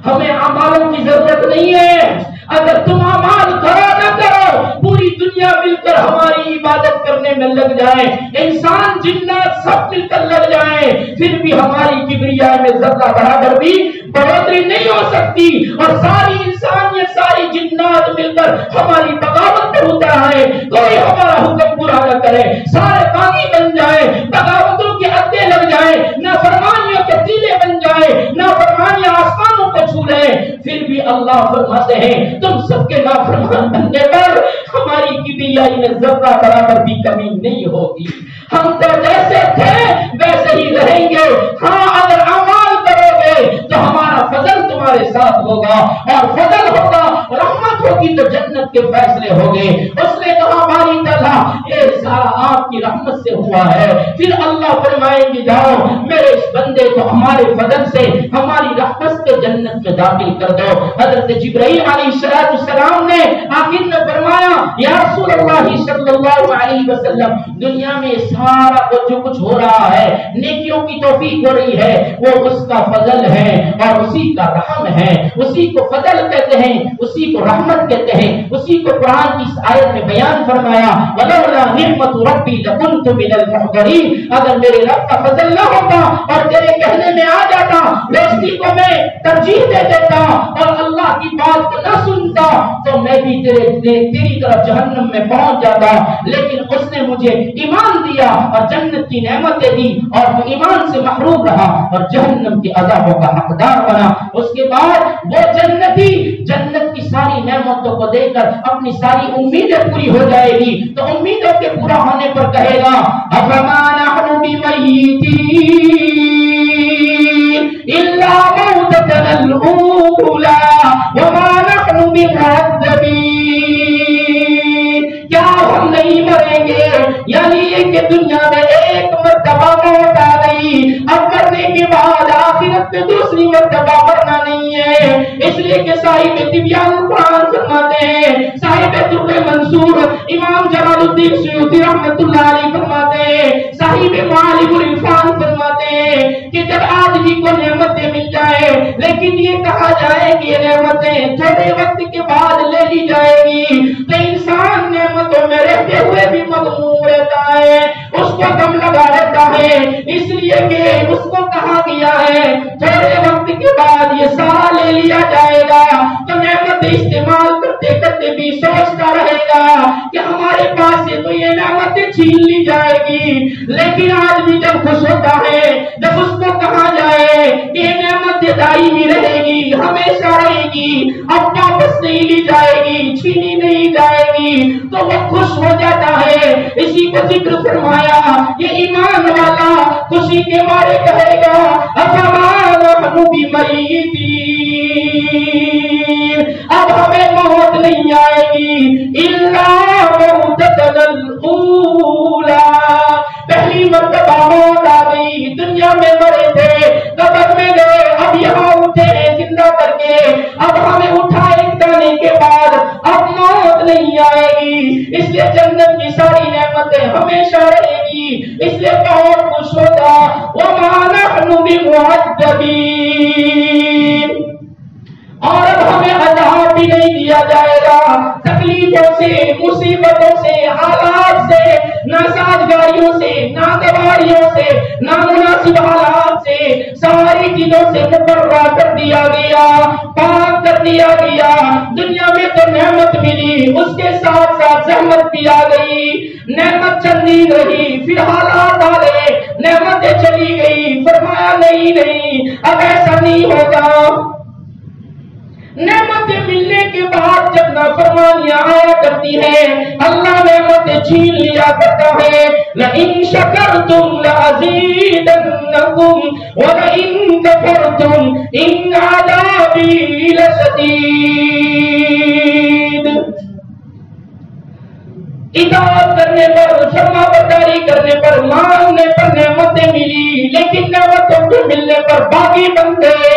ہمیں اعمالوں کی ضرورت نہیں ہے، اگر تم اعمال کرو نہ کرو پوری دنیا مل کر ہماری عبادت کرنے میں لگ جائے، انسان جنات سب مل کر لگ جائیں، پھر بھی ہماری کبریا میں ذرہ برابر بھی بڑھوتری نہیں ہو سکتی، اور ساری انسانیت ساری جنات مل کر ہماری بغاوت پہ اتر آئے، کوئی ہمارا حکم پورا نہ کرے، سارے باغی بن جائے، بغاوتوں کے اڈے اللہ فرماتے ہیں تم سب کے نافرمان بننے پر ہماری کبریائی میں ذرہ برابر بھی کمی نہیں ہوگی، ہم تو جیسے تھے ویسے ہی رہیں گے، ہاں اگر اعمال کرو گے تو ہمارا فضل تمہارے ساتھ ہوگا، اور فضل ہوگا رحمت ہوگی تو جنت کے فیصلے ہوگے۔ اس نے کہا باری تعالیٰ یہ سارا آپ کی رحمت سے ہوا ہے، پھر اللہ فرمائیں گے جاؤ میرے اس بندے کو ہمارے فضل سے ہماری رحمت سے جنت میں داخل کر دو۔ حضرت جبرائیل علیہ السلام نے آخر میں فرمایا یا رسول اللہ صلی اللہ علیہ وسلم دنیا میں سارا جو کچھ ہو رہا ہے نیکیوں کی توفیق ہو رہی ہے وہ اس کا فضل ہے اور اسی کا رحم ہے، اسی کو فضل کہتے ہیں، اسی کو رحمت کہتے ہیں، اسی کو قرآن کی اس آیت میں بیان فرمایا ولولا نعمت ربی لکنت من المحضرین، اگر میرے رب کا فضل نہ ہوتا اور تیرے کہنے میں آ جاتا بیشتی کو میں ترجیح دے دیتا اور اللہ کی بات کو نہ سنتا تو میں بھی تیری طرف جہنم میں پہنچ جاتا، لیکن اس نے مجھے ایمان دیا اور جنت کی نعمتیں دی اور وہ ایمان سے محروم رہا اور جہنم کے عذابوں کا حقدار بنا۔ اس کے بعد وہ جنتی جنت کی ساری نعمتوں کو دیکھ کر اپنی ساری امیدیں پوری ہو جائے گی تو امیدوں کے پورا ہونے پر کہے گا افما نحن بمیتین الا موتتنا الاولی وما نحن بمعذبین، کیا ہم نہیں مریں گے؟ یعنی یہ کہ دنیا میں ایک مرتبہ موت آ گئی، اب مرنے کے بعد آخرت میں دوسری مرتبہ مرنا نہیں ہے، اس لیے کہ صاحب تبیان القرآن فرماتے ہیں، صاحب در منصور امام جلال الدین سیوطی رحمت اللہ علیہ فرماتے ہیں، صاحب معالم العرفان فرماتے ہیں کہ جب آدمی کو نعمتیں مل جائے لیکن یہ کہا جائے کہ یہ نعمتیں تھوڑے وقت کے بعد لے لی جائے گی تو انسان نعمتوں میں رہتے ہوئے بھی مغموم رہتا ہے، اس کو غم لگا رہتا ہے، اس لیے کہ اس کو کہا گیا ہے تھوڑے وقت کے بعد یہ سارا لے لیا جائے گا تو نعمت استعمال کرتے کرتے بھی سوچتا رہے گا کہ ہمارے پاس سے تو یہ نعمتیں چھین لی جائے گی، لیکن آدمی جب خوش ہوتا ہے جب اس کو کہا جائے کہ یہ نعمتیں دائمی رہے گی ہمیشہ رہے گی اب واپس نہیں لی جائے گی چھینی نہیں جائے گی تو وہ خوش ہو جاتا ہے۔ اسی کو ذکر فرمایا یہ ایمان والا خوشی کے مارے کہے گا افما نحن بمیتین، اب ہمیں موت نہیں آئے گی الا موتتنا الاولی، پہلی مرتبہ موت آ گئی، دنیا میں مرے تھے قبر میں گئے اب یہاں اٹھے زندہ کر کے اب ہمیں اٹھائے جانے کے بعد اب موت نہیں آئے گی، اس لیے جنت کی ساری نعمتیں ہمیشہ رہے گی، اس لیے بہت خوش ہوگا وما نحن بمعذبین، اور اب ہمیں عذاب بھی نہیں دیا جائے گا، تکلیفوں سے مصیبتوں سے حالات سے ناسازگاریوں سے ناگواریوں سے نامناسب حالات سے ساری چیزوں سے مبرہ کر دیا گیا، پاک کر دیا گیا۔ دنیا میں تو نعمت ملی اس کے ساتھ ساتھ زحمت بھی آ گئی، نعمت چندی رہی پھر حالات آ گئے نعمتیں چلی گئی، فرمایا نہیں اب ایسا نہیں ہوگا، نعمتیں ملنے کے بعد جب نافرمانیاں آیا کرتی ہیں اللہ نعمتیں چھین لیا کرتا ہے، لئن شکرتم لازیدنکم ولئن کفرتم ان عذابی لشدید، اطاعت کرنے پر فرما برداری کرنے پر ماننے پر نعمتیں ملی لیکن نعمتوں کے ملنے پر باقی بن گئے،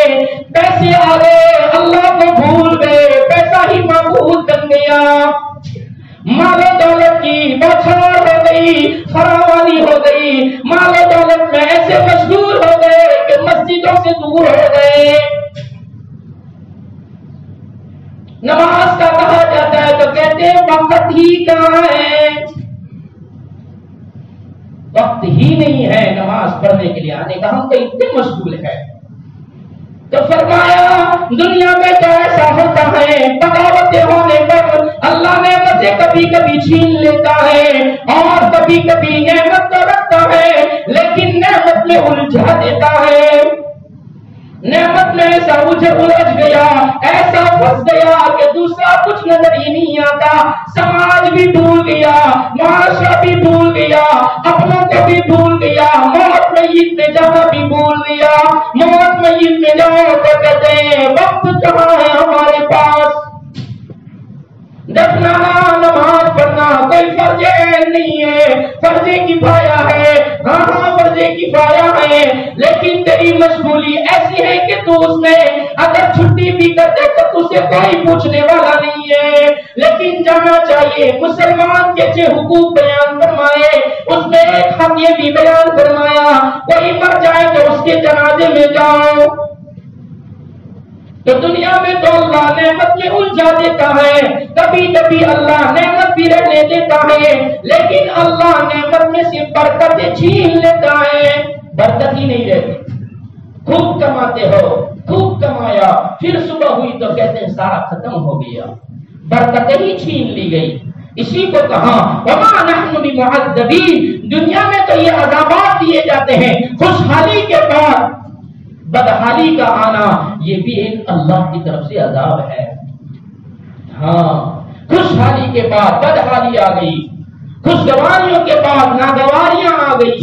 پیسے آ گئے اللہ کو بھول گئے، پیسہ ہی معبود بن گیا، مال و دولت کی بوچھار ہو گئی، فراوانی ہو گئی، مال و دولت میں ایسے مشغول ہو گئے کہ مسجدوں سے دور ہو گئے، نماز کا کہا جاتا ہے تو کہتے ہیں وقت ہی کہاں ہے، وقت ہی نہیں ہے نماز پڑھنے کے لیے آنے کا، ہم تو اتنے مشغول ہیں۔ تو فرمایا دنیا میں تو ایسا ہوتا ہے بغاوتیں ہونے پر اللہ نعمتیں کبھی کبھی چھین لیتا ہے اور کبھی کبھی نعمت تو رکھتا ہے لیکن نعمت میں الجھا دیتا ہے۔ نعمت میں ایسا الجھ گیا، ایسا پھنس گیا کہ دوسرا کچھ نظر ہی نہیں آتا، سماج بھی بھول گیا، معاشرہ بھی بھول گیا، اپنوں کو بھی بھول گیا، موت میت میں جانا بھی بھول گیا۔ موت میت میں جاؤ تو کہتے ہیں وقت کہاں ہے ہمارے پاس، دفنانا نماز پڑھنا کوئی فرض عین نہیں ہے، فرض کفایہ ہے، ہاں فرض کفایہ ہے، لیکن تیری مشغولی ایسی ہے کہ تو اس میں اگر چھٹی بھی کرتے تو تجھے کوئی پوچھنے والا نہیں ہے، لیکن جانا چاہیے۔ مسلمان کے جو حقوق بیان فرمائے اس میں ایک حق یہ بھی بیان فرمایا کوئی مر جائے تو اس کے جنازے میں جاؤ۔ تو دنیا میں تو اللہ نعمت میں الجھا دیتا ہے، کبھی کبھی اللہ نعمت بھی رہنے دیتا ہے، لیکن اللہ نعمت میں سے برکتیں چھین لیتا ہے، برکت ہی نہیں رہتی۔ خوب کماتے ہو، خوب کمایا، پھر صبح ہوئی تو کہتے ہیں سارا ختم ہو گیا، برکتیں ہی چھین لی گئی۔ اسی کو کہا وما نحن بمعذبین، دنیا میں تو یہ عذابات دیے جاتے ہیں، خوشحالی کے بعد بدحالی کا آنا یہ بھی ایک اللہ کی طرف سے عذاب ہے۔ ہاں، خوشحالی کے بعد بدحالی آ گئی، خوشگواریوں کے بعد ناگواریاں آ گئی،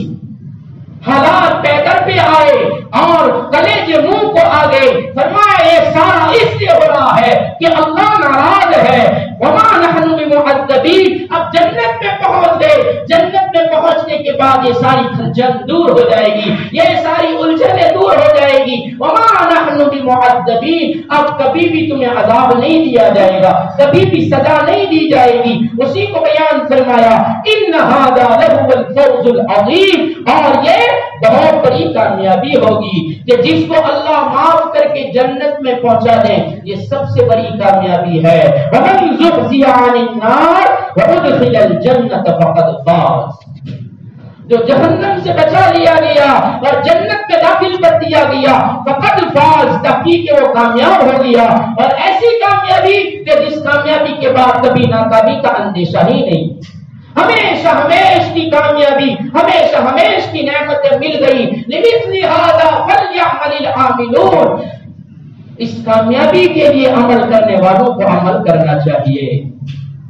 حالات پیدر پہ آئے اور کلیجے منہ کو آ گئے۔ فرمایا یہ سارا اس لیے ہو رہا ہے کہ اللہ ناراض ہے۔ وما نحن بمعذبین، اب جنت میں پہنچ گئے، جنت میں پہنچنے کے بعد یہ ساری کھنجن دور ہو جائے گی، یہ ساری الجھنیں دور ہو جائے گی۔ وما نحن بمعذبین، اب کبھی بھی تمہیں عذاب نہیں دیا جائے گا، کبھی بھی سزا نہیں دی جائے گی۔ اسی کو بیان فرمایا ان ھذا لہو الفوز العظیم، اور یہ بہت بڑی کامیابی ہوگی کہ جس کو اللہ معاف کر کے جنت میں پہنچا دے، یہ سب سے بڑی کامیابی ہے۔ ومن زحزح عن النار وادخل الجنة فقد فاز، جو جہنم سے بچا لیا گیا اور جنت میں داخل کر دیا گیا، فقد فاز، تحقیق وہ کامیاب ہو گیا۔ اور ایسی کامیابی کہ جس کامیابی کے بعد کبھی ناکامی کا اندیشہ ہی نہیں، ہمیشہ ہمیش کی کامیابی، ہمیشہ ہمیش کی نعمتیں مل گئی۔ لمثل ھذا فلیعمل العاملون، اس کامیابی کے لیے عمل کرنے والوں کو عمل کرنا چاہیے۔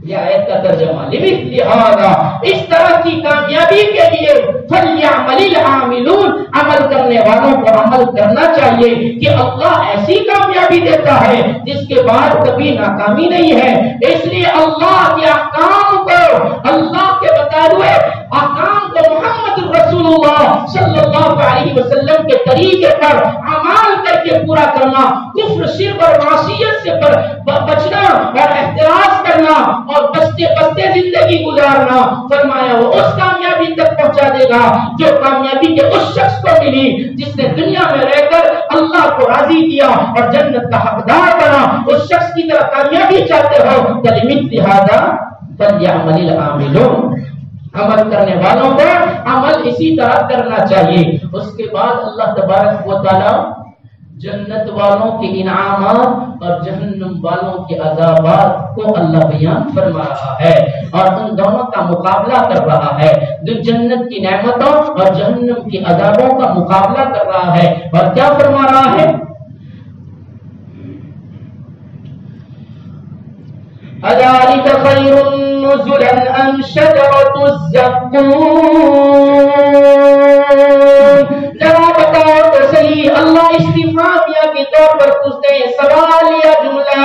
یہ آیت کا ترجمہ لمثل ھذا، اس طرح کی کامیابی کے لیے فلیعمل العاملون، عمل کرنے والوں کو عمل کرنا چاہیے کہ اللہ ایسی کامیابی دیتا ہے جس کے بعد کبھی ناکامی نہیں ہے۔ اس لیے اللہ کے احکام کو، اللہ کے بتائے ہوئے احکام کو محمد رسول اللہ صلی اللہ علیہ وسلم کے طریقے پر عمل کر کے پورا کرنا، کفر شرک اور معصیت سے بچنا اور احتراز کرنا اور بچتے بچتے زندگی گزارنا، فرمایا وہ اس کامیابی تک پہنچا دے گا جو کامیابی کے اس شخص کو ملی جس نے دنیا میں رہ کر اللہ کو راضی کیا اور جنت کا حقدار بنا۔ اس شخص کی طرح کامیابی چاہتے ہو تو لمثل ھذا فلیعمل العاملون، عمل کرنے والوں کو عمل اسی طرح کرنا چاہیے۔ اس کے بعد اللہ تبارک و تعالی جنت والوں کے انعامات اور جہنم والوں کے عذابات کو اللہ بیان فرما رہا ہے اور ان دونوں کا مقابلہ کر رہا ہے۔ جو جنت کی نعمتوں اور جہنم کے عذابوں کا مقابلہ کر رہا ہے اور کیا فرما رہا ہے؟ اذالک خیر نزلا ام شجرۃ الزقوم، ذرا بتاؤ تو صحیح، اللہ استفہامیہ کے طور پر پوچھتے ہیں، سوال یا جملہ،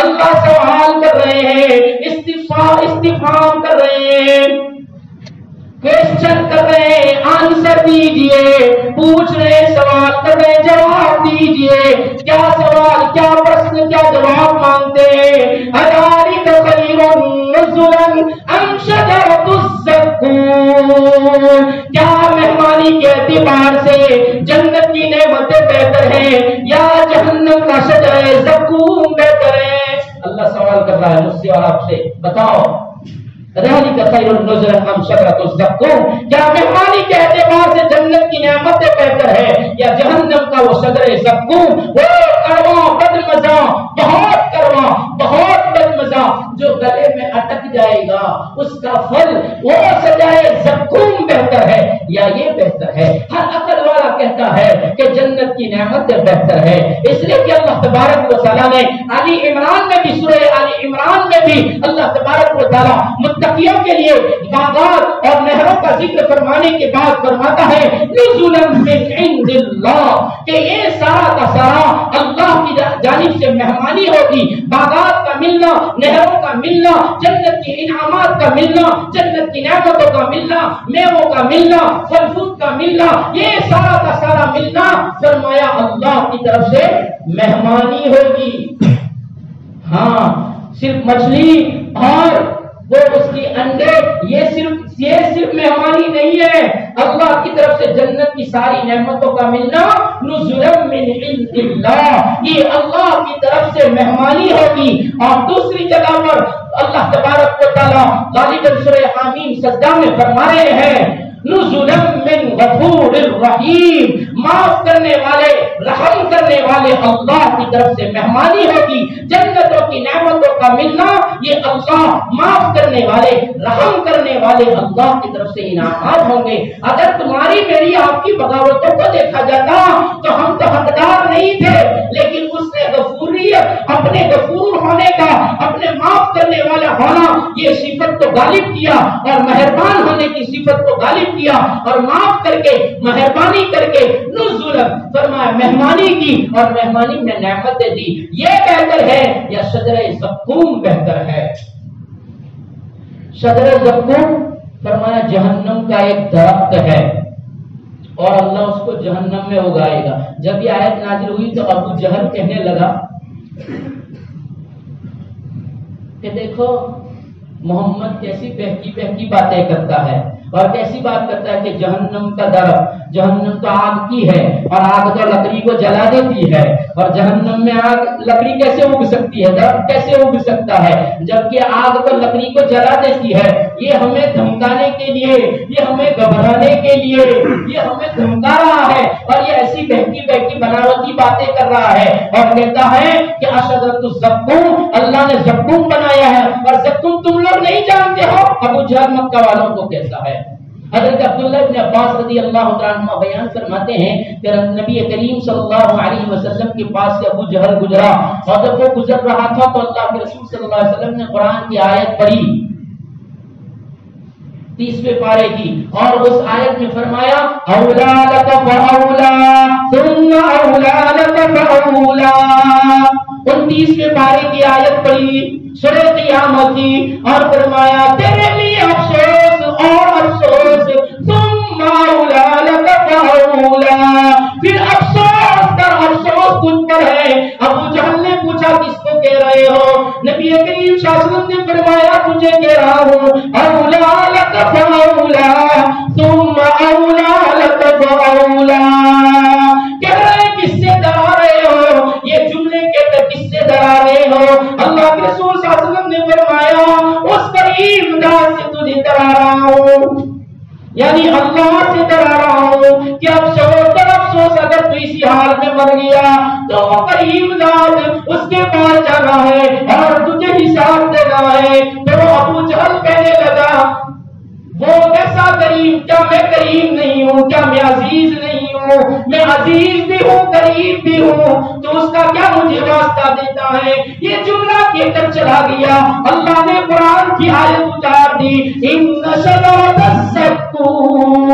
اللہ سوال کر رہے ہیں، استفہام کر رہے ہیں، کوشچن کر رہے ہیں، آنسر دیجئے، پوچھ رہے ہیں، سوال کر رہے ہیں، جواب دیجئے۔ کیا سوال، کیا پرشن، کیا جواب مانگتے ہیں؟ اذالک خیر نزلا ام شجرۃ الزقوم، کیا مہمانی کے اعتبار سے جنت کی نعمتیں بہتر ہیں یا جہنم کا شجر زقوم بہتر ہے؟ اللہ سوال کر رہا ہے مجھ سے اور آپ سے، بتاؤ ذالک خیر نزلا ام شجرۃ الزقوم، کیا مہمانی کے اعتبار سے جنت کی نعمتیں بہتر ہے یا جہنم کا وہ شجر زقوم، وہ کڑوا بدمزہ، بہت کڑوا، بہت بدمزہ جو گلے میں اٹک جائے گا، اس کا پھل وہ شجر زقوم بہتر ہے یا یہ بہتر ہے؟ ہر عقل والا کہتا ہے کہ جنت کی کی نعمت سے بہتر ہے. اس لیے کہ اللہ تبارک و تعالیٰ نے آل عمران میں بھی سورہ آل عمران میں بھی اللہ تبارک و تعالیٰ متقیوں کے لیے باغات اور نہروں کا ذکر فرمانے کے بعد فرماتا ہے نزلا من عند اللہ کہ یہ سارا کا سارا اللہ کی جانب سے مہمانی ہوگی. باغات کا ملنا, نہروں کا ملنا, جنت کے انعامات کا ملنا, جنت کی نعمتوں کا ملنا, میووں کا ملنا, پھل فروٹ کا ملنا, یہ سارا کا سارا ملنا فرمایا اللہ کی طرف سے مہمانی ہوگی. ہاں صرف مچھلی اور وہ اس کی انڈے یہ صرف مہمانی نہیں ہے. اللہ کی طرف سے جنت کی ساری نعمتوں کا ملنا نزلا من عند اللہ, یہ اللہ کی طرف سے مہمانی ہوگی. اور دوسری جگہ پر اللہ تبارک و تعالیٰ غالباً سورہ حامیم سجدہ میں فرما رہے ہیں نزلا من غفور الرحیم, معاف کرنے والے, رحم کرنے والے اللہ کی طرف سے مہمانی ہوگی. جنتوں کی نعمتوں کا ملنا یہ اللہ معاف کرنے والے, رحم کرنے والے اللہ کی طرف سے انعامات ہوں گے. اگر تمہاری میری آپ کی بغاوتوں کو دیکھا جاتا تو ہم تو حقدار نہیں تھے, لیکن اس نے غفوریت, اپنے غفور ہونے کا, اپنے معاف کرنے والا ہونا یہ صفت کو غالب کیا اور مہربان ہونے کی صفت کو غالب کیا اور معاف کر کے, مہربانی کر کے نزلا فرمایا مہمانی کی اور مہمانی میں نعمتیں دی. یہ بہتر ہے یا شجرہ زقوم بہتر ہے؟ شجرہ زقوم فرمایا جہنم کا ایک درخت ہے اور اللہ اس کو جہنم میں اگائے گا. جب یہ آیت نازل ہوئی تو ابو جہل کہنے لگا کہ دیکھو محمد کیسی بہکی بہکی باتیں کرتا ہے اور کیسی بات کرتا ہے کہ جہنم کا درخت, جہنم تو آگ کی ہے اور آگ تو لکڑی کو جلا دیتی ہے, اور جہنم میں آگ لکڑی کیسے اگ سکتی ہے, درخت کیسے اگ سکتا ہے جبکہ آگ تو لکڑی کو جلا دیتی ہے. یہ ہمیں دھمکانے کے لیے, یہ ہمیں گھبرانے کے لیے, یہ ہمیں دھمکا رہا ہے اور یہ ایسی بہکی بہکی بناوٹی باتیں کر رہا ہے اور کہتا ہے کہ اشجرۃ الزقوم, اللہ نے زقوم بنایا ہے اور زقوم تم لوگ نہیں جانتے ہو. ابو جہل مکہ والوں کو کیسا ہے. حضرت عبداللہ ابن عباس رضی اللہ تعالیٰ عنہ بیان فرماتے ہیں کہ نبی کریم صلی اللہ علیہ وسلم کے پاس سے ابو جہل گزرا اور جب وہ گزر رہا تھا تو اللہ کے رسول صلی اللہ علیہ وسلم نے قرآن کی آیت پڑھی 30ویں پارے کی اور اس آیت میں فرمایا اولا لک فاولا ثم اولا لک فاولا. 29ویں پارے کی آیت پڑھی سورہ قیامت کی اور فرمایا تیرے لیے افسوس اور افسوس ثم اولا لک فاولا, پھر افسوس کا افسوس تجھ پر ہے. ابو جہل نے پوچھا کس کو کہہ رہے ہو؟ نبی کریم صلی اللہ علیہ وسلم نے فرمایا تجھے کہہ رہا ہوں اولا لک فاولا ثم اولا لک فاولا. کہہ رہے کس سے ڈرا رہے ہو؟ یہ جملے کہتے کس سے ڈرا رہے ہو؟ اللہ کے رسول صلی اللہ علیہ وسلم نے فرمایا اس کریم ذات سے تجھے ڈرا رہا ہوں, یعنی اللہ سے ڈرا رہا ہوں کہ افسوس اگر تو اسی حال میں مر گیا تو کریم ذات اس کے پاس جانا ہے اور تجھے حساب دینا ہے. تو ابو جہل کہنے لگا وہ کیسا کریم, کیا میں کریم نہیں ہوں, کیا میں عزیز نہیں ہوں؟ میں عزیز بھی ہوں, کریم بھی ہوں, تو اس کا کیا مجھے واسطہ دیتا ہے؟ یہ جملہ کہہ کر چلا گیا. اللہ نے قرآن کی آیت اتار دی ان شجرۃ الزقوم,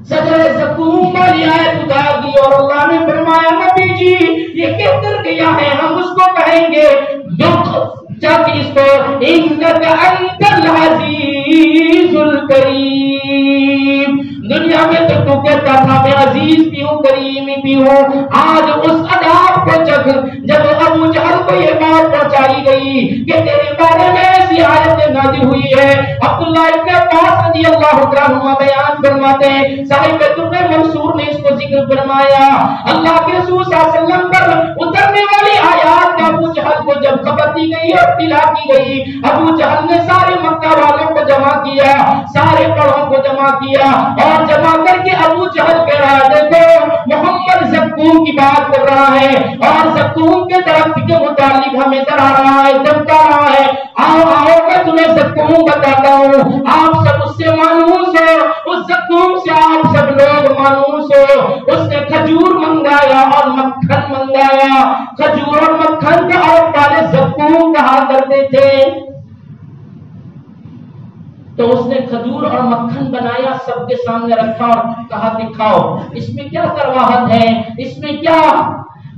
شجرہ زقوم والی آیت اتار دی اور اللہ نے فرمایا نبی جی یہ کہہ کر گیا ہے, ہم اس کو کہیں گے جب اس کو انک انت العزیز الکریم. دنیا میں تو کہتا تھا میں عزیز بھی ہوں, کریم بھی ہوں. آج اس عذاب کو جب ابو جہل کو یہ بات پہنچائی گئی کہ تیرے بارے میں ایسی آیت نازل ہوئی ہے. عبداللہ ابن عباس رضی اللہ عنہ بیان فرماتے ہیں صاحب ترے منصور نے اس کو ذکر فرمایا. اللہ کے رسول صلی اللہ علیہ وسلم پر اترنے والی آیات کا ابو جہل کو جب خبر دی گئی اور اطلاع کی گئی, ابو جہل نے سارے مکہ والوں کو جمع کیا, سارے پڑھوں کو جمع کیا اور جمع کر کے ابو جہل کہہ رہا ہے دیکھو محمد زقوم کی بات کر رہا ہے اور زقوم کے درخت کے متعلق ہمیں ڈرا رہا ہے, دھمکا رہا ہے. آؤ میں تمہیں زقوم بتاتا ہوں, آپ سب اس سے مانوس ہو, اس زقوم سے آپ سب لوگ کھجور اور مکھن کو عرب والے زقوم کہا کرتے تھے. تو اس نے کھجور اور مکھن بنایا، سب کے سامنے رکھا اور کہا کہ کھاؤ. اس میں کیا کرواہٹ ہے، اس میں کیا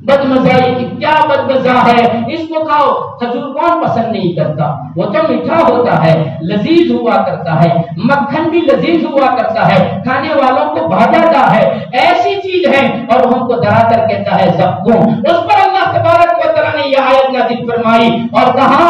بدمزائی، کیا بدمزہ ہے، اس کو کھاؤ. کھجور کون پسند نہیں کرتا، وہ تو میٹھا ہوتا ہے، لذیذ ہوا کرتا ہے. مکھن بھی لذیذ ہوا کرتا ہے، کھانے والوں کو بھا جاتا ہے. ایسی چیز ہے اور ہم کو ڈرا کر کہتا ہے زقوم. اس پر اللہ تبارک و تعالی نے یہ آیت نازل فرمائی اور کہا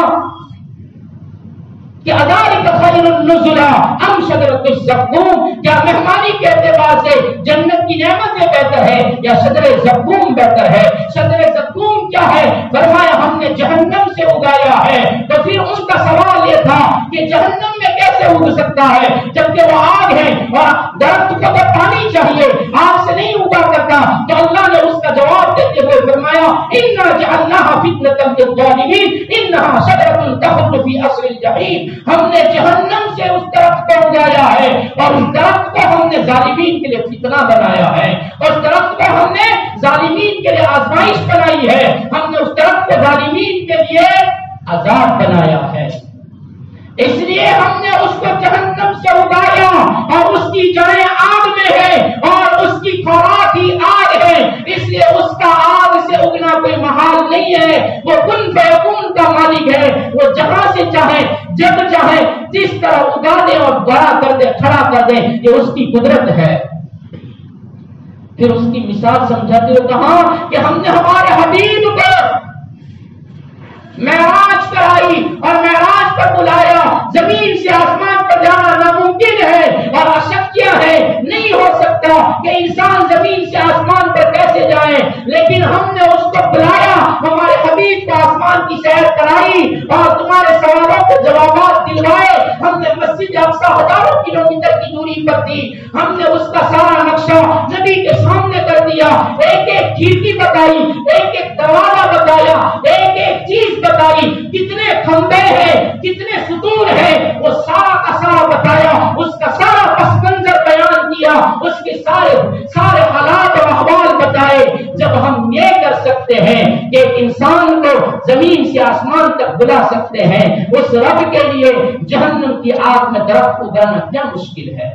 کہ اذالک خیر النزلا ام شجرۃ الزقوم، کیا مہمانی کے اعتبار سے جنت کی نعمتیں بہتر ہے یا شجر زقوم بہتر ہے؟ شجر زقوم کیا ہے؟ فرمایا ہم نے جہنم سے اگایا ہے. تو پھر ان کا سوال یہ تھا کہ جہنم میں کیسے اگ سکتا ہے جبکہ وہ آگ ہے اور درخت کو تو پانی چاہیے، آگ سے نہیں اگا کرتا. تو اللہ نے اس کا جواب دیتے ہوئے فرمایا انا جعلناها فتنة للظالمین انها شجرۃ تخرج في اصل الجحیم، ہم نے جہنم سے اس درخت کو اگایا ہے اور اس درخت کو ہم نے ظالمین کے لیے فتنہ بنایا ہے، اور اس درخت کو ہم نے ظالمین کے لیے آزمائش بنائی ہے. ہم نے اس درخت کو ظالمین کے لیے عذاب بنایا ہے. اس لیے ہم نے اس کو جہنم سے اگایا اور اس کی جڑیں آگ میں ہے اور اس کی خوراک ہی آگ ہے. اس لیے اس کا آگ سے اگنا کوئی محال نہیں ہے. وہ کن فیکون کا مالک ہے، وہ جہاں سے چاہے جب چاہے جس طرح اگا دے اور بڑا کر دے، کھڑا کر دے، یہ اس کی قدرت ہے. پھر اس کی مثال سمجھاتے ہوئے کہا کہ ہم نے ہمارے حبیب کو معراج کرائی اور معراج پر بلایا. زمین سے آسمان پر جانا ناممکن ہے اور اشکیہ ہے، نہیں ہو سکتا کہ انسان زمین سے آسمان پر کیسے جائے، لیکن ہم نے اس کو بلایا، ہمارے حبیب کو آسمان کی سیر کرائی اور تمہارے سوالوں کے جوابات دلوائے. ہم نے مسجد اقصی ہزاروں کلومیٹر کی دوری پر تھی، ہم نے اس کا سارا نقشہ نبی کے سامنے کر دیا. ایک ایک کھڑکی بتائی، ایک ایک دروازہ بتایا، ایک ایک چیز بتائی، کتنے کھمبے ہیں، کتنے ستون ہیں، وہ سارا کا سارا بتایا. اس کا سارا پس منظر بیان کیا، اس کے سارے حالات اور احوال بتائے. جب ہم یہ کر سکتے ہیں کہ انسان کو زمین سے آسمان تک بلا سکتے ہیں، اس رب کے لیے جہنم کی آگ میں درخت اگانا کیا مشکل ہے؟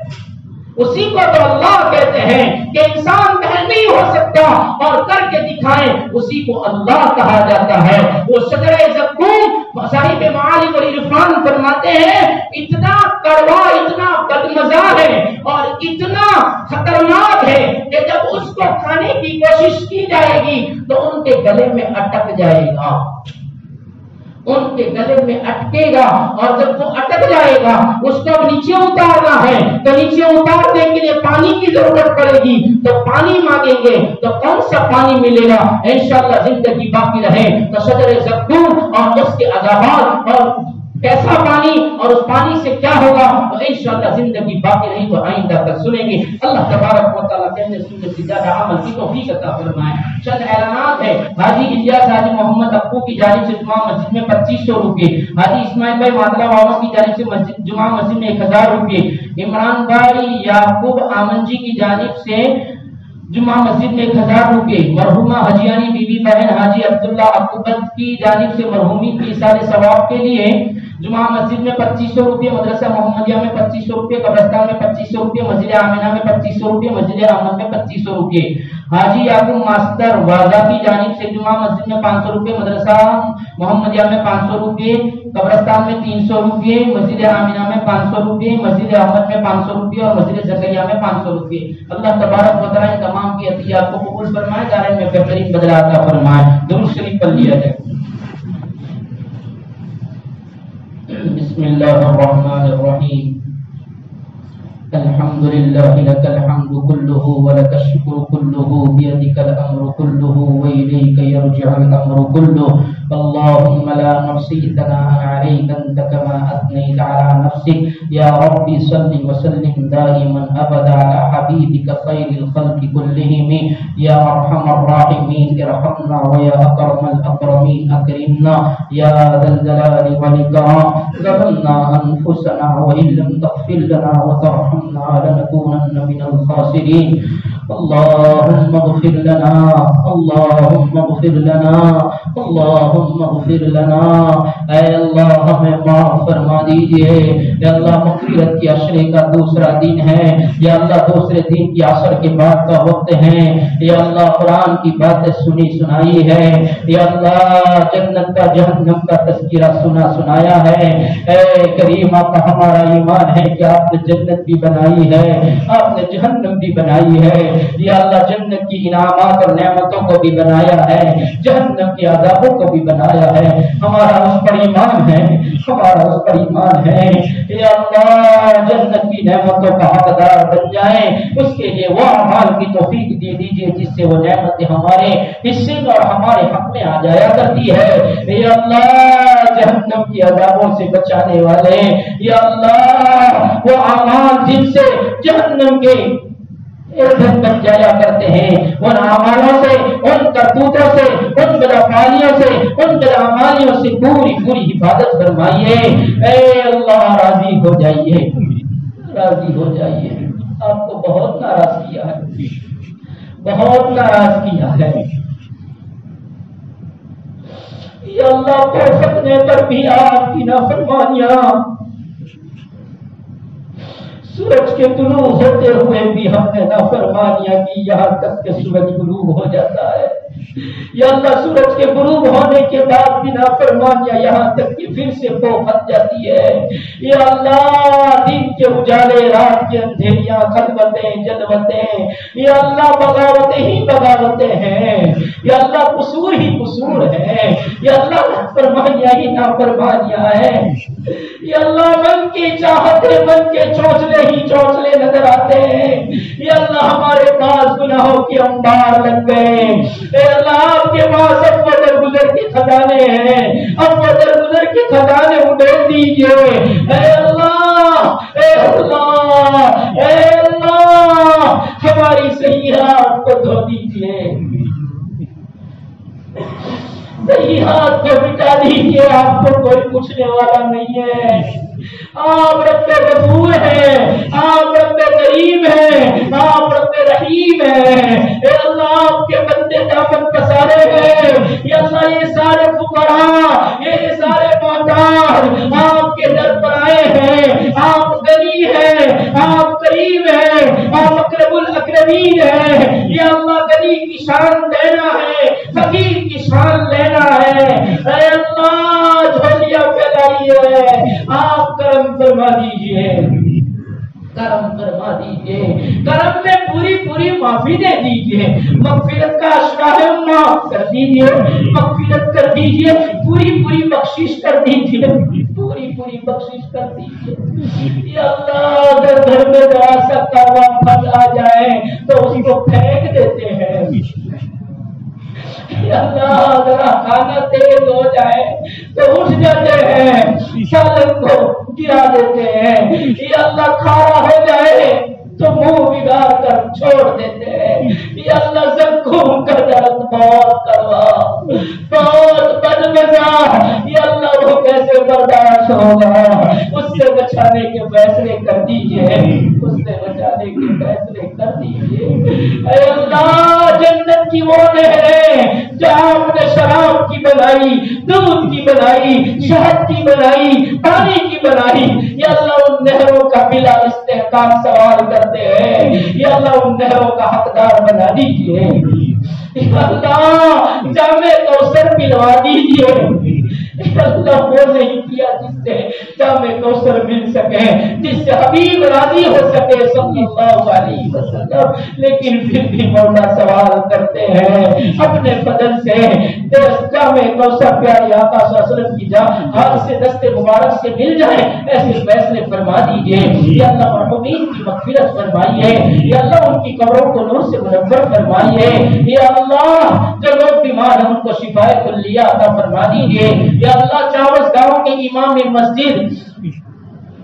اسی کو تو اللہ کہتے ہیں کہ انسان پہل نہیں ہو سکتا اور کر کے دکھائیں، اسی کو اللہ کہا جاتا ہے. وہ شجر زقوم صاحب معالم العرفان فرماتے ہیں اتنا کڑوا، اتنا بدمزہ ہے اور اتنا خطرناک ہے کہ جب اس کو کھانے کی کوشش کی جائے گی تو ان کے گلے میں اٹک جائے گا، ان کے گلے میں اٹکے گا، اور جب وہ اٹک جائے گا اس کو اب نیچے اتارنا ہے تو نیچے اتارنے کے لیے پانی کی ضرورت پڑے گی. تو پانی مانگیں گے تو کون سا پانی ملے گا؟ انشاءاللہ زندگی باقی رہے تو شجر زقوم اور اس کے عذابات اور کیسا پانی اور اس پانی سے کیا ہوگا تو انشاءاللہ زندگی باقی رہی تو آئندہ تک سنیں گے. اللہ تبارک و تعالیٰ کہنے سننے سے زیادہ عمل کی توفیق عطا فرمائے. چند اعلانات ہے. حاجی الیاس حاجی محمد ابو کی جانب سے جمعہ مسجد میں 2500 روپے، حاجی اسماعیل بھائی مادلہ والوں کی جانب سے جمعہ مسجد میں 1000 روپے، عمران بھائی یعقوب آمن جی کی جانب سے جمعہ مسجد میں 1000 روپے، مرحومہ حجیانی بی بی بہن حاجی عبداللہ عقوبت کی جانب سے مرحومین کی ایصال ثواب کے لیے جمعہ مسجد میں 2500 روپے، مدرسہ محمدیہ میں 2500 روپے، قبرستان میں 2500 روپے، مسجد آمنہ میں 2500 روپے، مسجد احمد میں 2500 روپے. حاجی یعقوب ماسٹر واضح کی جانب سے جمعہ مسجد میں 500 روپے، مدرسہ محمدیہ میں 500 روپے، قبرستان میں 300 روپے، مسجد آمنہ میں 500 روپے، مسجد احمد میں 500 روپے اور مسجد زکریا میں 500 روپے. اللہ تبارک و تعالیٰ ان تمام کی عطیات کو قبول فرمائے، دارین میں بہترین بدلہ عطا فرمائے. درود شریف پڑھ لیا جائے. بسم اللہ الرحمن الرحیم. الحمد للہ لک الحمد کلہ ولک الشکر کلہ بیدک الامر کلہ والیک یرجع الامر کلہ اللهم لا نحصي ثناء عليك أنت كما أثنيت على نفسك يا ربي صل وسلم دائما أبدا على حبيبك خير الخلق كلهم يا أرحم الراحمين ارحمنا ويا أكرم الأكرمين أكرمنا يا ذا الجلال والإكرام ظلمنا أنفسنا وإن لم تغفر لنا وترحمنا لنكونن من الخاسرين اللهم اغفر لنا اللهم اغفر لنا اللهم اغفر لنا اے اللہ ہمیں معاف فرما دیجئے یا اللہ مغفرت کی عشرے کا دوسرا دن ہے یا اللہ دوسرے دن کی عصر کے بعد کا وقت ہے یا اللہ قرآن کی باتیں سنی سنائی ہے یا اللہ جنت کا جہنم کا تذکرہ سنایا ہے اے کریم آپ کا ہمارا ایمان ہے کہ آپ نے جنت بھی بنائی ہے آپ نے جہنم بھی بنائی ہے یا اللہ جنت کی انعامات اور نعمتوں کو بھی بنایا ہے جہنم کے عذابوں کو بھی بنایا ہے ہمارا اس پر ایمان ہے ہمارا اس پر ایمان ہے یا اللہ جنت کی نعمتوں کا حقدار بن جائیں اس کے لیے وہ اعمال کی توفیق دے دیجئے جس سے وہ نعمتیں ہمارے حصے اور ہمارے حق میں آ جایا کرتی ہے یا اللہ جہنم کی عذابوں سے بچانے والے یا اللہ وہ اعمال جن سے جہنم کے ایندھن بن جایا کرتے ہیں ان اعمالوں سے ان کرتوتوں سے ان بدعمالیوں سے ان بدعمالیوں سے پوری پوری حفاظت فرمائیے اے اللہ راضی ہو جائیے راضی ہو جائیے آپ کو بہت ناراض کیا ہے بہت ناراض کیا ہے یا اللہ کو سکنے پر بھی آپ کی نافرمانیاں سورج کے طلوع ہوتے ہوئے بھی ہم نے نافرمانیاں کی یہاں تک کہ سورج غروب ہو جاتا ہے یا اللہ سورج کے غروب ہونے کے بعد بھی نافرمانیاں یہاں تک کہ پھر سے پو پھٹ جاتی ہے یا اللہ دن کے اجالے رات کے اندھیریاں خلوتیں جلوتیں یا اللہ بغاوتیں ہی بغاوتیں ہیں یا اللہ قصور ہی قصور ہے یا اللہ نافرمانیاں ہی نافرمانیاں ہیں یا اللہ من کی چاہتے من کے چونچلے ہی چونچلے نظر آتے ہیں یا اللہ ہمارے پاس گناہوں کے انبار لگ گئے اے اللہ آپ کے پاس اب بدر گزر کے خزانے ہیں اب بدر گزر کے خزانے اڈیل دیجئے اے اللہ اے اللہ اے اللہ ہماری سیئات کو دھو دیجئے سیئات کو مٹا دیجئے آپ کو کوئی پوچھنے والا نہیں ہے آپ رب غفور ہیں آپ رب کریم ہیں آپ رب رحیم ہیں اے اللہ آپ کے بندے دامن پسارے ہیں یا اللہ یہ سارے فقراء یہ سارے محتاج آپ کے در پر آئے ہیں آپ غنی ہیں آپ کریم ہیں آپ اکرم الاکرمین ہیں یا اللہ غنی کی شان دینا ہے فقیر کی شان لینا ہے اے اللہ جھولیاں پھیلائیے آپ کرم فرما دیجئے کرم فرما دیجئے کرم میں پوری پوری معافی دے دیجئے مغفرت کا اشکار معاف کر دیجئے مغفرت کر دیجئے پوری پوری بخشش کر دیجئے پوری پوری بخشش کر دیجئے یا اللہ اگر گھر میں ذرا سا کارواں پھنس آ جائے تو اس کو پھینک دیتے ہیں یا اللہ ذرا کھانا تیز ہو جائے تو اٹھ جاتے ہیں سالن کو گرا دیتے ہیں یا اللہ کھارا ہو جائے تو منہ بگاڑ کر چھوڑ دیتے ہیں یا اللہ زخم کا درد بہت کروا بہت بدمزہ یا اللہ وہ کیسے برداشت ہوگا اس سے بچانے کے فیصلے کر دیجئے اس سے بچانے کے فیصلے کر دیجئے اے اللہ جنت کی وہ نہریں جہاں آپ نے شراب کی بنائی دودھ کی بنائی شہد کی بنائی پانی کی بنائی یا اللہ ان نہروں کا بلا استحقاق سوال کرتے ہیں یا اللہ ان نہروں کا حقدار بنا دیجئے یا اللہ جامع کوثر پلوا دیجئے اللہ وہ نہیں کیا جس سے جام کوثر مل سکے، جس سے حبیب راضی ہو سکے صلی اللہ علیہ وسلم، لیکن پھر بھی مولا سوال کرتے ہیں اپنے فضل سے جام کوثر پیارے آقا صلی اللہ علیہ وسلم کی ہاتھ سے دست مبارک سے مل جائے، ایسے فیصلے فرما دیجئے یا اللہ مرحومین کی مغفرت فرمائیے، یا اللہ ان کی قبروں کو نور سے منور فرمائیے، یا اللہ جو لوگ بیمار ہیں ان کو شفائے کلیہ عطا فرما دیجئے، یا اللہ چاوس گاؤں کے امام مسجد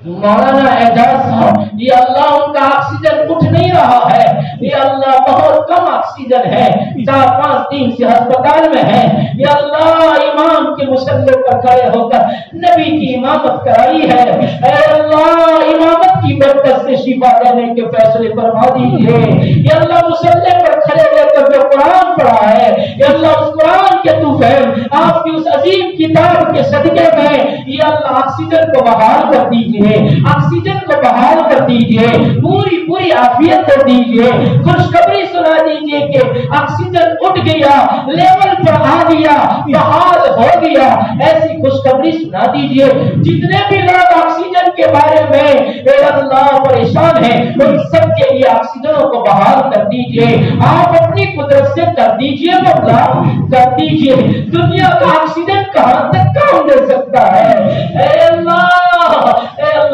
مولانا اعجاز صاحب، یا اللہ ان کا آکسیجن اٹھ نہیں رہا ہے، یا اللہ بہت کم آکسیجن ہے، 4-5 دن سے ہسپتال میں ہے، یا اللہ امام کے مصلی پر کھڑے ہو کر نبی کی امامت کرائی ہے، اے اللہ امامت کی برکت سے شفا دینے کے فیصلے فرما دیجیے، یا اللہ مصلی پر کھڑے رہ کر جو قرآن پڑھا ہے، یا اللہ اس قرآن کے تو فہم آپ کی اس عظیم کتاب کے صدقے میں یا اللہ آکسیجن کو بحال کر دیجیے، آکسیجن کو بحال کر دیجئے، پوری عافیت کر دیجئے، خوشخبری سنا دیجئے کہ آکسیجن اٹھ گیا، لیول پر آ گیا، بحال ہو گیا، ایسی خوشخبری سنا دیجئے۔ جتنے بھی لوگ آکسیجن کے بارے میں اے اللہ پریشان ہیں ان سب کے لیے آکسیجنوں کو بحال کر دیجئے، آپ اپنی قدرت سے کر دیجئے، مولا کر دیجئے۔ دنیا کا آکسیجن کہاں تک کام دے سکتا ہے؟ اے اللہ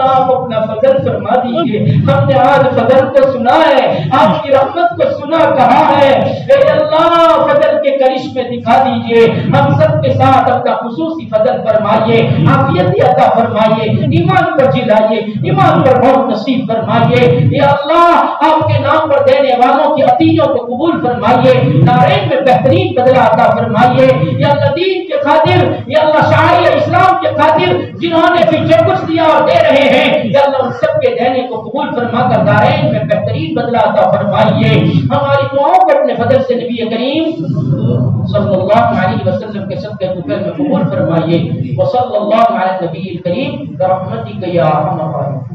آپ اپنا فضل فرما دیجئے، ہم نے آج فضل کو سنا ہے، آپ کی رحمت کو سنا کہا ہے، اے اللہ فضل کے کرشمے دکھا دیجئے، ہم سب کے ساتھ اپنا خصوصی فضل فرمائیے، عافیت عطا فرمائیے، ایمان پر جلائیے، ایمان پر موت نصیب فرمائیے، یا اللہ آپ کے نام پر دینے والوں کی عطیوں کو قبول فرمائیے، دارین میں بہترین بدلہ عطا فرمائیے، یا اللہ دین کے خاطر، یا اللہ شاعر اسلام کے خاطر جنہوں نے بھی جو کچھ دیا اور دے رہے ہیں، یا اللہ ان سب کے دینے کو قبول فرما کر دارین میں بہترین بدلہ عطا فرمائیے، ہماری دعاؤں کو اپنے فضل سے نبی کریم صلی اللہ علیہ وسلم کے صدقے میں قبول فرمائیے، وصلی اللہ علی نبی کریم برحمتک یا ارحم الراحمین۔